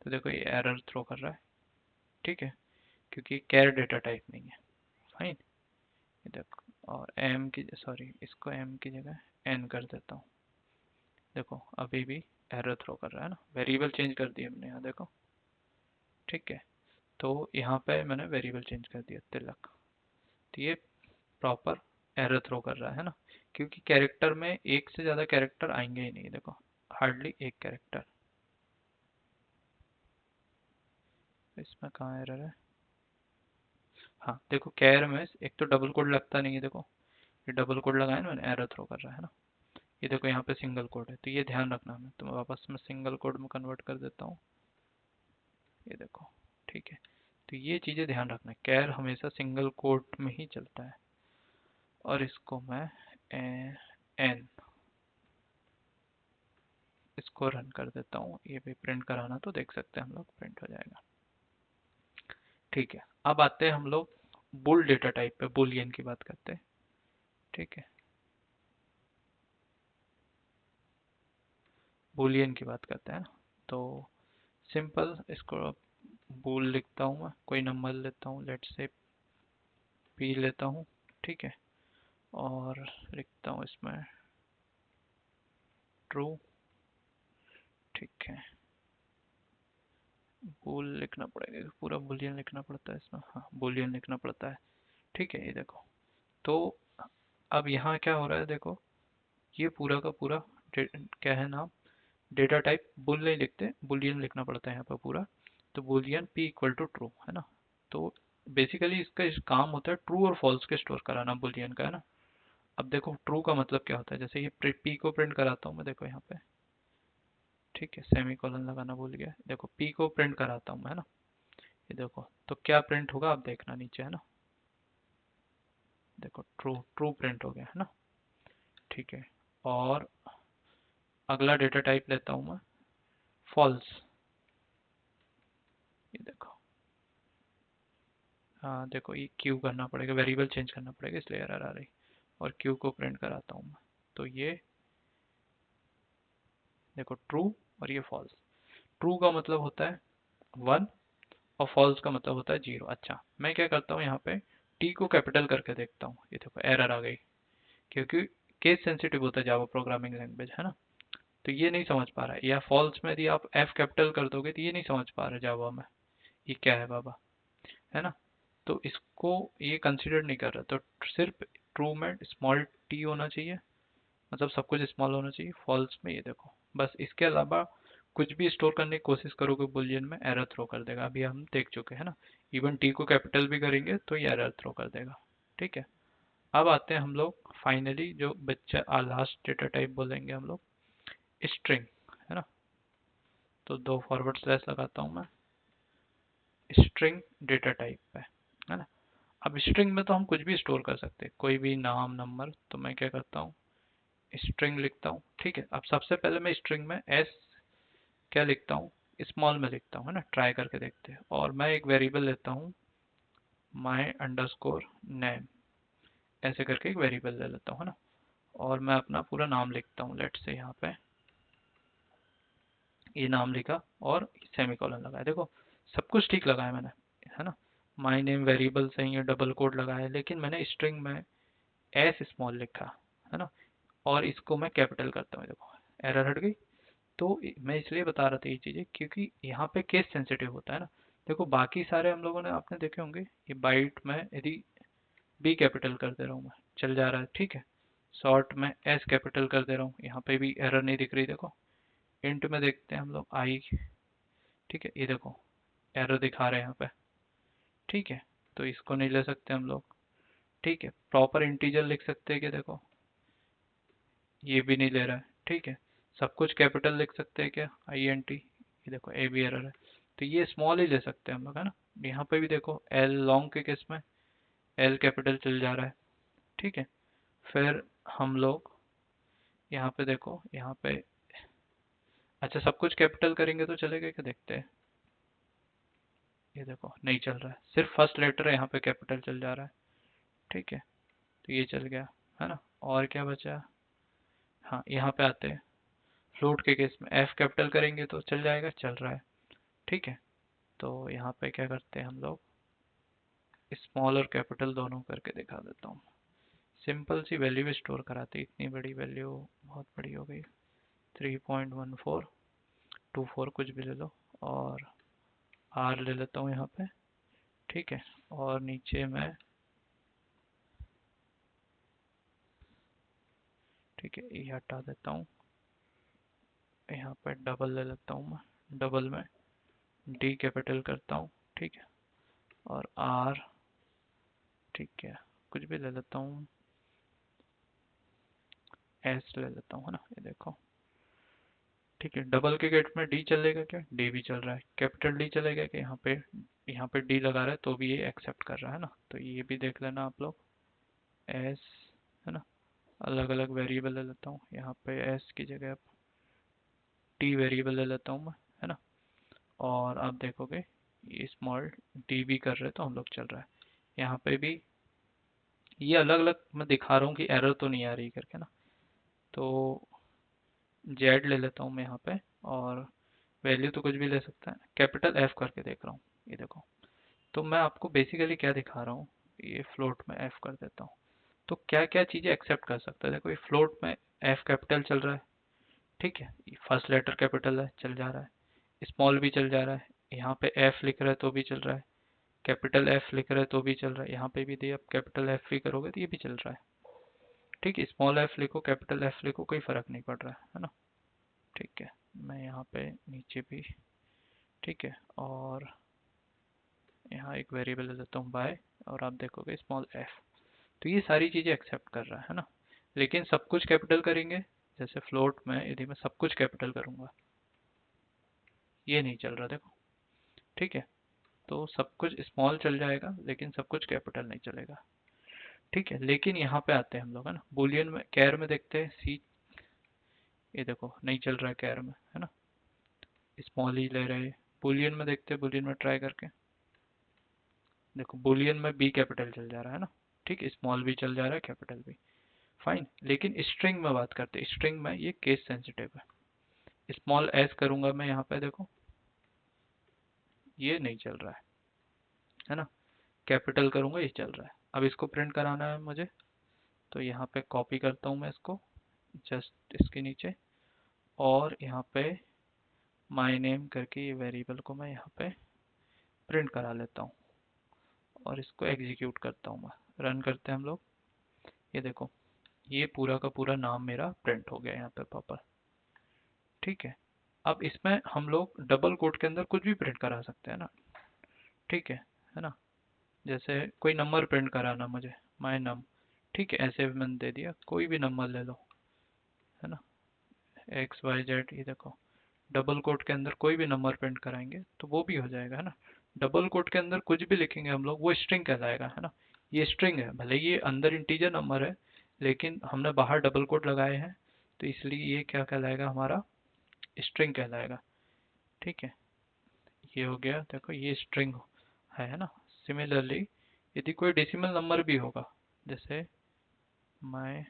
S1: तो देखो ये एरर थ्रो कर रहा है। ठीक है, क्योंकि कैर डेटा टाइप नहीं है। फाइन, ये देखो, और एम की सॉरी इसको एम की जगह एन कर देता हूँ। देखो अभी भी एरर थ्रो कर रहा है ना, वेरिएबल चेंज कर दिया हमने यहाँ, देखो। ठीक है, तो यहाँ पे मैंने वेरिएबल चेंज कर दिया तिलक, तो ये प्रॉपर एरर थ्रो कर रहा है ना, क्योंकि कैरेक्टर में एक से ज़्यादा कैरेक्टर आएंगे ही नहीं। देखो हार्डली एक कैरेक्टर। इसमें कहाँ एरर है? हाँ देखो कैर में एक तो डबल कोड लगता नहीं है, देखो ये डबल कोड लगाया ना मैंने, एरर थ्रो कर रहा है ना। ये देखो यहाँ पे सिंगल कोड है, तो ये ध्यान रखना। मैं तो मैं वापस में सिंगल कोड में कन्वर्ट कर देता हूँ, ये देखो। ठीक है, तो ये चीज़ें ध्यान रखना, कैर हमेशा सिंगल कोड में ही चलता है। और इसको मैं एन इसको रन कर देता हूँ, ये भी प्रिंट कराना तो देख सकते हैं हम लोग, प्रिंट हो जाएगा। ठीक है, अब आते हैं हम लोग बुल डेटा टाइप पे, बुलियन की बात करते हैं। ठीक है, बुलियन की बात करते हैं ना। तो सिंपल इसको बुल लिखता हूँ मैं, कोई नंबर लेता हूँ, लेट से पी लेता हूँ। ठीक है, और लिखता हूँ इसमें ट्रू। ठीक है, बुल लिखना पड़ेगा, पूरा बुलियन लिखना पड़ता है इसमें, हाँ बुलियन लिखना पड़ता है। ठीक है, ये देखो। तो अब यहाँ क्या हो रहा है, देखो ये पूरा का पूरा क्या है नाम, डेटा टाइप बुल नहीं लिखते, बुलियन लिखना पड़ता है यहाँ पर पूरा। तो Boolean p equal to true, है ना। तो बेसिकली इसका इस काम होता है ट्रू और फॉल्स के स्टोर कराना बुलियन का, है ना। अब देखो ट्रू का मतलब क्या होता है, जैसे ये p को प्रिंट कराता हूँ मैं, देखो यहाँ पे। ठीक है, सेमी कॉलन लगाना भूल गया, देखो p को प्रिंट कराता हूँ मैं, है ना। ये देखो तो क्या प्रिंट होगा, आप देखना नीचे, है ना। देखो ट्रू, ट्रू प्रिंट हो गया, है ना। ठीक है, और अगला डेटा टाइप लेता हूँ मैं फॉल्स। ये देखो, हाँ देखो ये क्यू करना पड़ेगा, वेरिएबल चेंज करना पड़ेगा, इसलिए एरर आ रही। और क्यू को प्रिंट कराता हूँ मैं, तो ये देखो ट्रू, और ये फॉल्स। ट्रू का मतलब होता है 1, और फॉल्स का मतलब होता है 0। अच्छा, मैं क्या करता हूँ यहाँ पे टी को कैपिटल करके देखता हूँ, ये देखो एरर आ गई, क्योंकि केस सेंसिटिव होता है जावा प्रोग्रामिंग लैंग्वेज, है ना। तो ये नहीं समझ पा रहा है, या फॉल्स में यदि आप एफ कैपिटल कर दोगे तो ये नहीं समझ पा रहे जावा में ये क्या है बाबा, है ना। तो इसको ये कंसिडर नहीं कर रहा, तो सिर्फ ट्रू में स्मॉल टी होना चाहिए, मतलब सब कुछ स्मॉल होना चाहिए। फॉल्स में ये देखो, बस इसके अलावा कुछ भी स्टोर करने की कोशिश करोगे बुलियन में, एरर थ्रो कर देगा। अभी हम देख चुके हैं ना, इवन टी को कैपिटल भी करेंगे तो ये एरर थ्रो कर देगा। ठीक है, अब आते हैं हम लोग फाइनली जो बच्चा लास्ट डेटा टाइप बोलेंगे हम लोग, स्ट्रिंग, है ना। तो दो फॉरवर्ड स्लैश लगाता हूँ मैं, स्ट्रिंग डेटा टाइप पे, है ना। अब स्ट्रिंग में तो हम कुछ भी स्टोर कर सकते हैं, कोई भी नाम नंबर। तो मैं क्या करता हूँ स्ट्रिंग लिखता हूँ। ठीक है, अब सबसे पहले मैं स्ट्रिंग में एस क्या लिखता हूँ, स्मॉल में लिखता हूँ, है ना। ट्राई करके देखते हैं, और मैं एक वेरिएबल लेता हूँ माई अंडरस्कोर नेम, ऐसे करके एक वेरिएबल ले लेता हूँ, है ना। और मैं अपना पूरा नाम लिखता हूँ, लेट से यहाँ पे ये नाम लिखा और सेमीकोलन लगाया। देखो सब कुछ ठीक लगाया मैंने, है ना। माय नेम वेरिएबल सही है, डबल कोड लगाया, लेकिन मैंने स्ट्रिंग में एस स्मॉल लिखा, है ना। और इसको मैं कैपिटल करता हूँ, देखो एरर हट गई। तो मैं इसलिए बता रहा था ये चीज़ें क्योंकि यहाँ पे केस सेंसिटिव होता है ना। देखो बाकी सारे हम लोगों ने आपने देखे होंगे, ये बाइट में यदि बी कैपिटल कर दे रहा हूँ मैं, चल जा रहा है, ठीक है। शॉर्ट में एस कैपिटल कर दे रहा हूँ, यहाँ पे भी एरर नहीं दिख रही, देखो। इंट में देखते हैं हम लोग आई, ठीक है, ये देखो एरर दिखा रहे हैं यहाँ पे, ठीक है। तो इसको नहीं ले सकते हम लोग, ठीक है। प्रॉपर इंटीजर लिख सकते हैं कि देखो ये भी नहीं ले रहा है, ठीक है। सब कुछ कैपिटल लिख सकते हैं क्या, आई एन टी, ये देखो ए भी एरर है। तो ये स्मॉल ही ले सकते हैं हम लोग, है ना। यहाँ पे भी देखो एल लॉन्ग के केस में एल कैपिटल चल जा रहा है, ठीक है। फिर हम लोग यहाँ पे देखो, यहाँ पे अच्छा सब कुछ कैपिटल करेंगे तो चलेगा क्या, देखते हैं। ये देखो नहीं चल रहा है, सिर्फ फर्स्ट लेटर है यहाँ पे कैपिटल चल जा रहा है, ठीक है। तो ये चल गया, है ना। और क्या बचा, हाँ यहाँ पे आते हैं। फ्लोट के केस में एफ कैपिटल करेंगे तो चल जाएगा, चल रहा है, ठीक है। तो यहाँ पे क्या करते हैं हम लोग, स्मॉल और कैपिटल दोनों करके दिखा देता हूँ। सिंपल सी वैल्यू भी स्टोर कराते, इतनी बड़ी वैल्यू बहुत बड़ी हो गई। 3.1424 कुछ भी ले लो, और आर ले लेता हूँ यहाँ पे, ठीक है। और नीचे मैं, ठीक है, ये हटा देता हूँ। यहाँ पे डबल ले लेता हूँ मैं, डबल में डी कैपिटल करता हूँ, ठीक है। और आर, ठीक है, कुछ भी ले लेता हूँ, एस ले लेता हूँ, है ना। ये देखो, ठीक है। डबल के गेट में डी चलेगा क्या, डी भी चल रहा है। कैपिटल डी चलेगा क्या, यहाँ पे डी लगा रहा है तो भी ये एक्सेप्ट कर रहा है ना। तो ये भी देख लेना आप लोग, एस, है ना। अलग अलग वेरिएबल ले लेता हूँ, यहाँ पे एस की जगह टी वेरिएबल ले लेता हूँ मैं, है ना। और आप देखोगे ये स्मॉल डी भी कर रहे तो हम लोग चल रहा है। यहाँ पे भी ये अलग अलग मैं दिखा रहा हूँ कि एरर तो नहीं आ रही करके ना। तो जेड ले लेता हूँ मैं यहाँ पे, और वैल्यू तो कुछ भी ले सकता है, कैपिटल एफ करके देख रहा हूँ, ये देखो। तो मैं आपको बेसिकली क्या दिखा रहा हूँ, ये फ्लोट में एफ कर देता हूँ। तो क्या क्या चीज़ें एक्सेप्ट कर सकता है, देखो ये फ्लोट में एफ कैपिटल चल रहा है, ठीक है। फर्स्ट लेटर कैपिटल है, चल जा रहा है। स्मॉल भी चल जा रहा है, यहाँ पे एफ लिख रहा है तो भी चल रहा है। कैपिटल एफ लिख रहा है तो भी चल रहा है, यहाँ पे भी दे आप कैपिटल एफ भी करोगे तो ये भी चल रहा है, ठीक है। स्मॉल एफ लिखो कैपिटल एफ लिखो कोई फर्क नहीं पड़ रहा है ना, ठीक है। मैं यहाँ पे नीचे भी, ठीक है। और यहाँ एक वेरिएबल ले लेता हूँ बाय, और आप देखोगे स्मॉल एफ। तो ये सारी चीज़ें एक्सेप्ट कर रहा है ना। लेकिन सब कुछ कैपिटल करेंगे, जैसे फ्लोट में यदि मैं सब कुछ कैपिटल करूँगा, ये नहीं चल रहा, देखो, ठीक है। तो सब कुछ स्मॉल चल जाएगा लेकिन सब कुछ कैपिटल नहीं चलेगा, ठीक है। लेकिन यहाँ पे आते हैं हम लोग, है ना, बुलियन में, कैर में देखते हैं सी, ये देखो नहीं चल रहा है कैर में, है ना, स्मॉल ही ले रहे हैं। बुलियन में देखते हैं, बुलियन में ट्राई करके देखो, बुलियन में बी कैपिटल चल जा रहा है ना, ठीक है। स्मॉल भी चल जा रहा है, कैपिटल भी, फाइन। लेकिन स्ट्रिंग में बात करते हैं, स्ट्रिंग में ये केस सेंसिटिव है। स्मॉल एस करूंगा मैं यहाँ पे, देखो ये नहीं चल रहा है ना। कैपिटल करूंगा ये चल रहा है। अब इसको प्रिंट कराना है मुझे, तो यहाँ पे कॉपी करता हूँ मैं इसको, जस्ट इसके नीचे, और यहाँ पे माय नेम करके ये वेरिएबल को मैं यहाँ पे प्रिंट करा लेता हूँ, और इसको एग्जीक्यूट करता हूँ मैं। रन करते हैं हम लोग, ये देखो ये पूरा का पूरा नाम मेरा प्रिंट हो गया यहाँ पे प्रॉपर, ठीक है। अब इसमें हम लोग डबल कोट के अंदर कुछ भी प्रिंट करा सकते हैं ना, ठीक है ना। जैसे कोई नंबर प्रिंट कराना मुझे, माय नम, ठीक है, ऐसे भी मैंने दे दिया, कोई भी नंबर ले लो, है ना, एक्स वाई जेड। ये देखो डबल कोट के अंदर कोई भी नंबर प्रिंट कराएंगे तो वो भी हो जाएगा, है ना। डबल कोट के अंदर कुछ भी लिखेंगे हम लोग वो स्ट्रिंग कहलाएगा, है ना। ये स्ट्रिंग है, भले ये अंदर इंटीजर नंबर है, लेकिन हमने बाहर डबल कोट लगाए हैं, तो इसलिए ये क्या कहलाएगा, हमारा स्ट्रिंग कहलाएगा, ठीक है। ये हो गया, देखो ये स्ट्रिंग है ना। सिमिलरली यदि कोई डेसिमल नंबर भी होगा, जैसे माय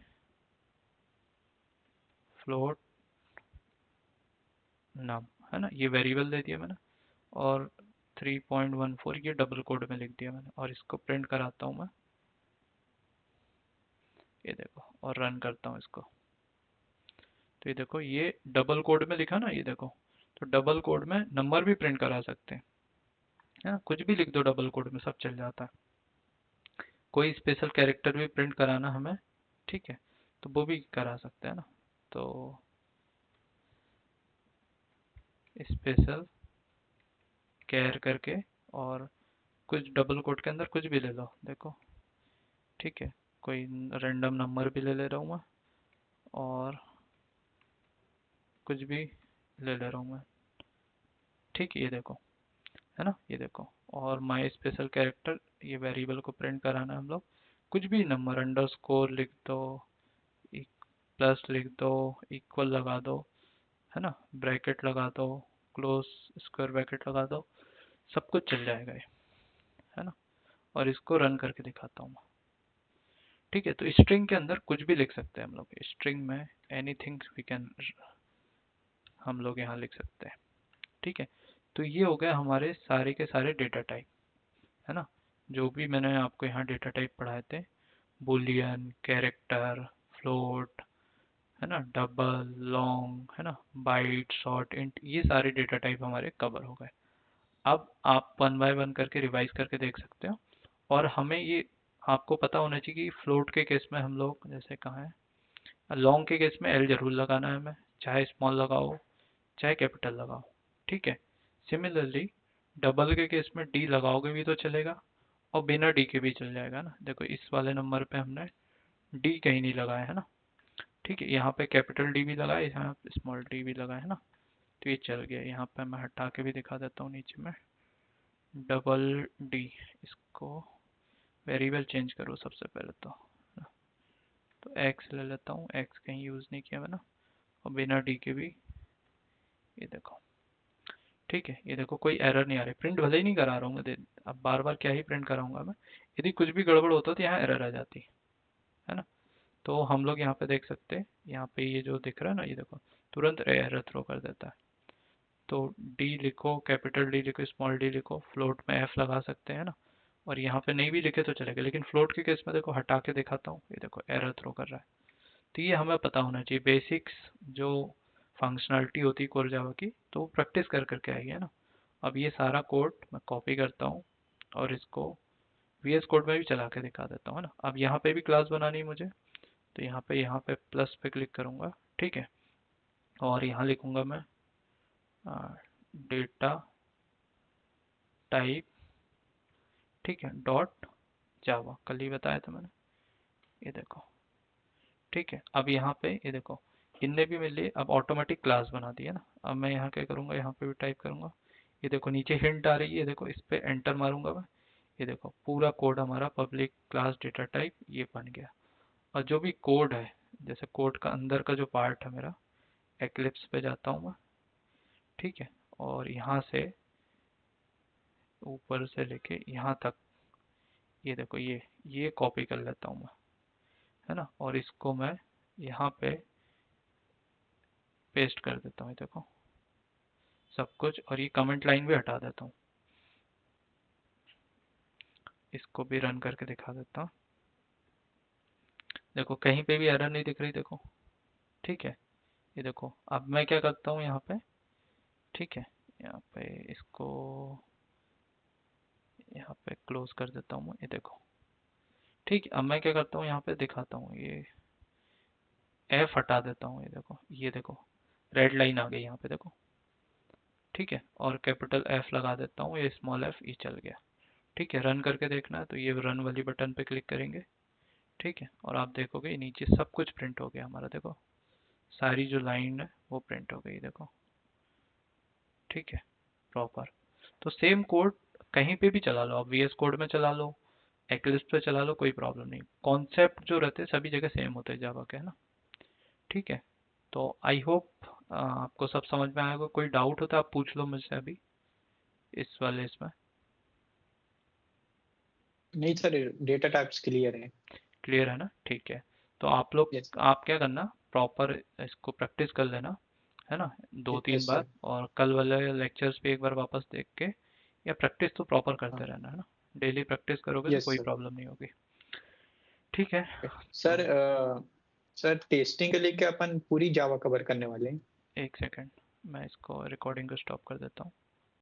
S1: फ्लोट नम, है ना, ये वेरिएबल दे दिया मैंने। और 3.14 ये डबल कोड में लिख दिया मैंने, और इसको प्रिंट कराता हूँ मैं, ये देखो, और रन करता हूँ इसको। तो ये देखो, ये डबल कोड में लिखा ना, ये देखो। तो डबल कोड में नंबर भी प्रिंट करा सकते हैं, है ना, कुछ भी लिख दो डबल कोड में, सब चल जाता है। कोई स्पेशल कैरेक्टर भी प्रिंट कराना हमें, ठीक है, तो वो भी करा सकते हैं ना। तो स्पेशल कैर करके, और कुछ डबल कोड के अंदर कुछ भी ले लो, देखो, ठीक है, कोई रैंडम नंबर भी ले ले रहा हूँ मैं, और कुछ भी ले ले रहा हूँ मैं, ठीक है, ये देखो, है ना, ये देखो। और माई स्पेशल कैरेक्टर, ये वेरिएबल को प्रिंट कराना है हम लोग, कुछ भी नंबर, अंडरस्कोर लिख दो, प्लस लिख दो, इक्वल लगा दो, है ना, ब्रैकेट लगा दो, क्लोज स्क्वायर ब्रैकेट लगा दो, सब कुछ चल जाएगा ये, है ना। और इसको रन करके दिखाता हूँ मैं। ठीक है, तो स्ट्रिंग के अंदर कुछ भी लिख सकते हैं हम लोग, स्ट्रिंग में एनीथिंग वी कैन, हम लोग यहाँ लिख सकते हैं। ठीक है, तो ये हो गया हमारे सारे के सारे डेटा टाइप, है ना, जो भी मैंने आपको यहाँ डेटा टाइप पढ़ाए थे, बुलियन, कैरेक्टर, फ्लोट, है ना, डबल, लॉन्ग, है ना, बाइट, शॉर्ट, इंट, ये सारे डेटा टाइप हमारे कवर हो गए। अब आप वन बाय वन करके रिवाइज करके देख सकते हो। और हमें ये आपको पता होना चाहिए कि फ्लोट के केस में हम लोग, जैसे कहाँ है, लॉन्ग के केस में एल जरूर लगाना है हमें, चाहे स्मॉल लगाओ चाहे कैपिटल लगाओ, ठीक है। सिमिलरली डबल के केस में डी लगाओगे भी तो चलेगा, और बिना डी के भी चल जाएगा ना। देखो, इस वाले नंबर पे हमने डी कहीं नहीं लगाया है ना, ठीक है, यहाँ पे कैपिटल डी भी लगाया, यहाँ पे स्मॉल डी भी लगाया है ना, तो ये चल गया। यहाँ पे मैं हटा के भी दिखा देता हूँ नीचे में, डबल डी, इसको वेरिएबल चेंज करो सबसे पहले तो एक्स ले लेता हूँ, एक्स कहीं यूज़ नहीं किया मैंने, और बिना डी के भी, ये देखो, ठीक है, ये देखो, कोई एरर नहीं आ रही, प्रिंट भले ही नहीं करा रहा हूँ मैं, अब बार बार क्या ही प्रिंट कराऊंगा मैं, यदि कुछ भी गड़बड़ होता तो यहाँ एरर आ जाती है ना। तो हम लोग यहाँ पे देख सकते हैं, यहाँ पे ये जो दिख रहा है ना, ये देखो, तुरंत एरर थ्रो कर देता है। तो डी लिखो, कैपिटल डी लिखो, स्मॉल डी लिखो, फ्लोट में एफ लगा सकते हैं ना, और यहाँ पे नहीं भी लिखे तो चलेगा, लेकिन फ्लोट के केस में देखो, हटा के दिखाता हूँ, ये देखो एरर थ्रो कर रहा है। तो ये हमें पता होना चाहिए, बेसिक्स जो फंक्शनलिटी होती है कोर जावा की, तो वो प्रैक्टिस कर करके आई है ना। अब ये सारा कोड मैं कॉपी करता हूँ, और इसको वीएस कोड में भी चला के दिखा देता हूँ, है ना। अब यहाँ पे भी क्लास बनानी है मुझे, तो यहाँ पे प्लस पे क्लिक करूँगा, ठीक है, और यहाँ लिखूँगा मैं डेटा टाइप, ठीक है, डॉट जावा, कल ही बताया था मैंने, ये देखो, ठीक है। अब यहाँ पे ये देखो, इनने भी मेरे लिए अब ऑटोमेटिक क्लास बना दी है ना। अब मैं यहाँ क्या करूँगा, यहाँ पे भी टाइप करूँगा, ये देखो नीचे हिंट आ रही है, ये देखो, इस पे एंटर मारूंगा मैं, ये देखो पूरा कोड हमारा पब्लिक क्लास डेटा टाइप ये बन गया। और जो भी कोड है, जैसे कोड का अंदर का जो पार्ट है मेरा, एक्लिप्स पे जाता हूँ मैं, ठीक है, और यहाँ से ऊपर से लेके यहाँ तक, ये देखो, ये कॉपी कर लेता हूँ मैं, है ना, और इसको मैं यहाँ पे पेस्ट कर देता हूँ, ये देखो सब कुछ, और ये कमेंट लाइन भी हटा देता हूँ, इसको भी रन करके दिखा देता हूँ। देखो कहीं पे भी एरर नहीं दिख रही, देखो, ठीक है। ये देखो, अब मैं क्या करता हूँ यहाँ पे, ठीक है, यहाँ पे इसको यहाँ पे क्लोज कर देता हूँ मैं, ये देखो, ठीक है। अब मैं क्या करता हूँ, यहाँ पे दिखाता हूँ, ये एफ हटा देता हूँ, ये देखो रेड लाइन आ गई यहाँ पे, देखो, ठीक है, और कैपिटल एफ लगा देता हूँ, ये स्मॉल एफ, ये चल गया, ठीक है। रन करके देखना है तो ये रन वाली बटन पे क्लिक करेंगे, ठीक है, और आप देखोगे नीचे सब कुछ प्रिंट हो गया हमारा, देखो सारी जो लाइन है वो प्रिंट हो गई, देखो, ठीक है, प्रॉपर। तो सेम कोड कहीं पे भी चला लो, आप वीएस कोड में चला लो, एक्लिप्स पे चला लो, कोई प्रॉब्लम नहीं, कॉन्सेप्ट जो रहते हैं सभी जगह सेम होते हैं जावा के, है ना। ठीक है, तो आई होप आपको सब समझ में आएगा। कोई डाउट होता है आप पूछ लो मुझसे अभी इस वाले इसमें।
S2: नहीं सर, डेटा टाइप्स क्लियर है।
S1: क्लियर है ना, ठीक है। तो आप लोग,
S2: यस।
S1: आप क्या करना, प्रॉपर इसको प्रैक्टिस कर लेना, है ना, दो तीन
S2: यस
S1: बार,
S2: सर।
S1: और कल वाले लेक्चर्स पे एक बार वापस देख के, या प्रैक्टिस तो प्रॉपर करते
S2: हाँ।
S1: रहना, है ना, डेली प्रैक्टिस करोगे तो
S2: यस
S1: कोई
S2: सर।
S1: प्रॉब्लम नहीं होगी। ठीक है।
S2: सर
S1: तो
S2: सर टेस्टिंग के लिए क्या अपन पूरी जावा कवर करने वाले हैं?
S1: एक सेकेंड, मैं इसको रिकॉर्डिंग को स्टॉप कर देता हूँ।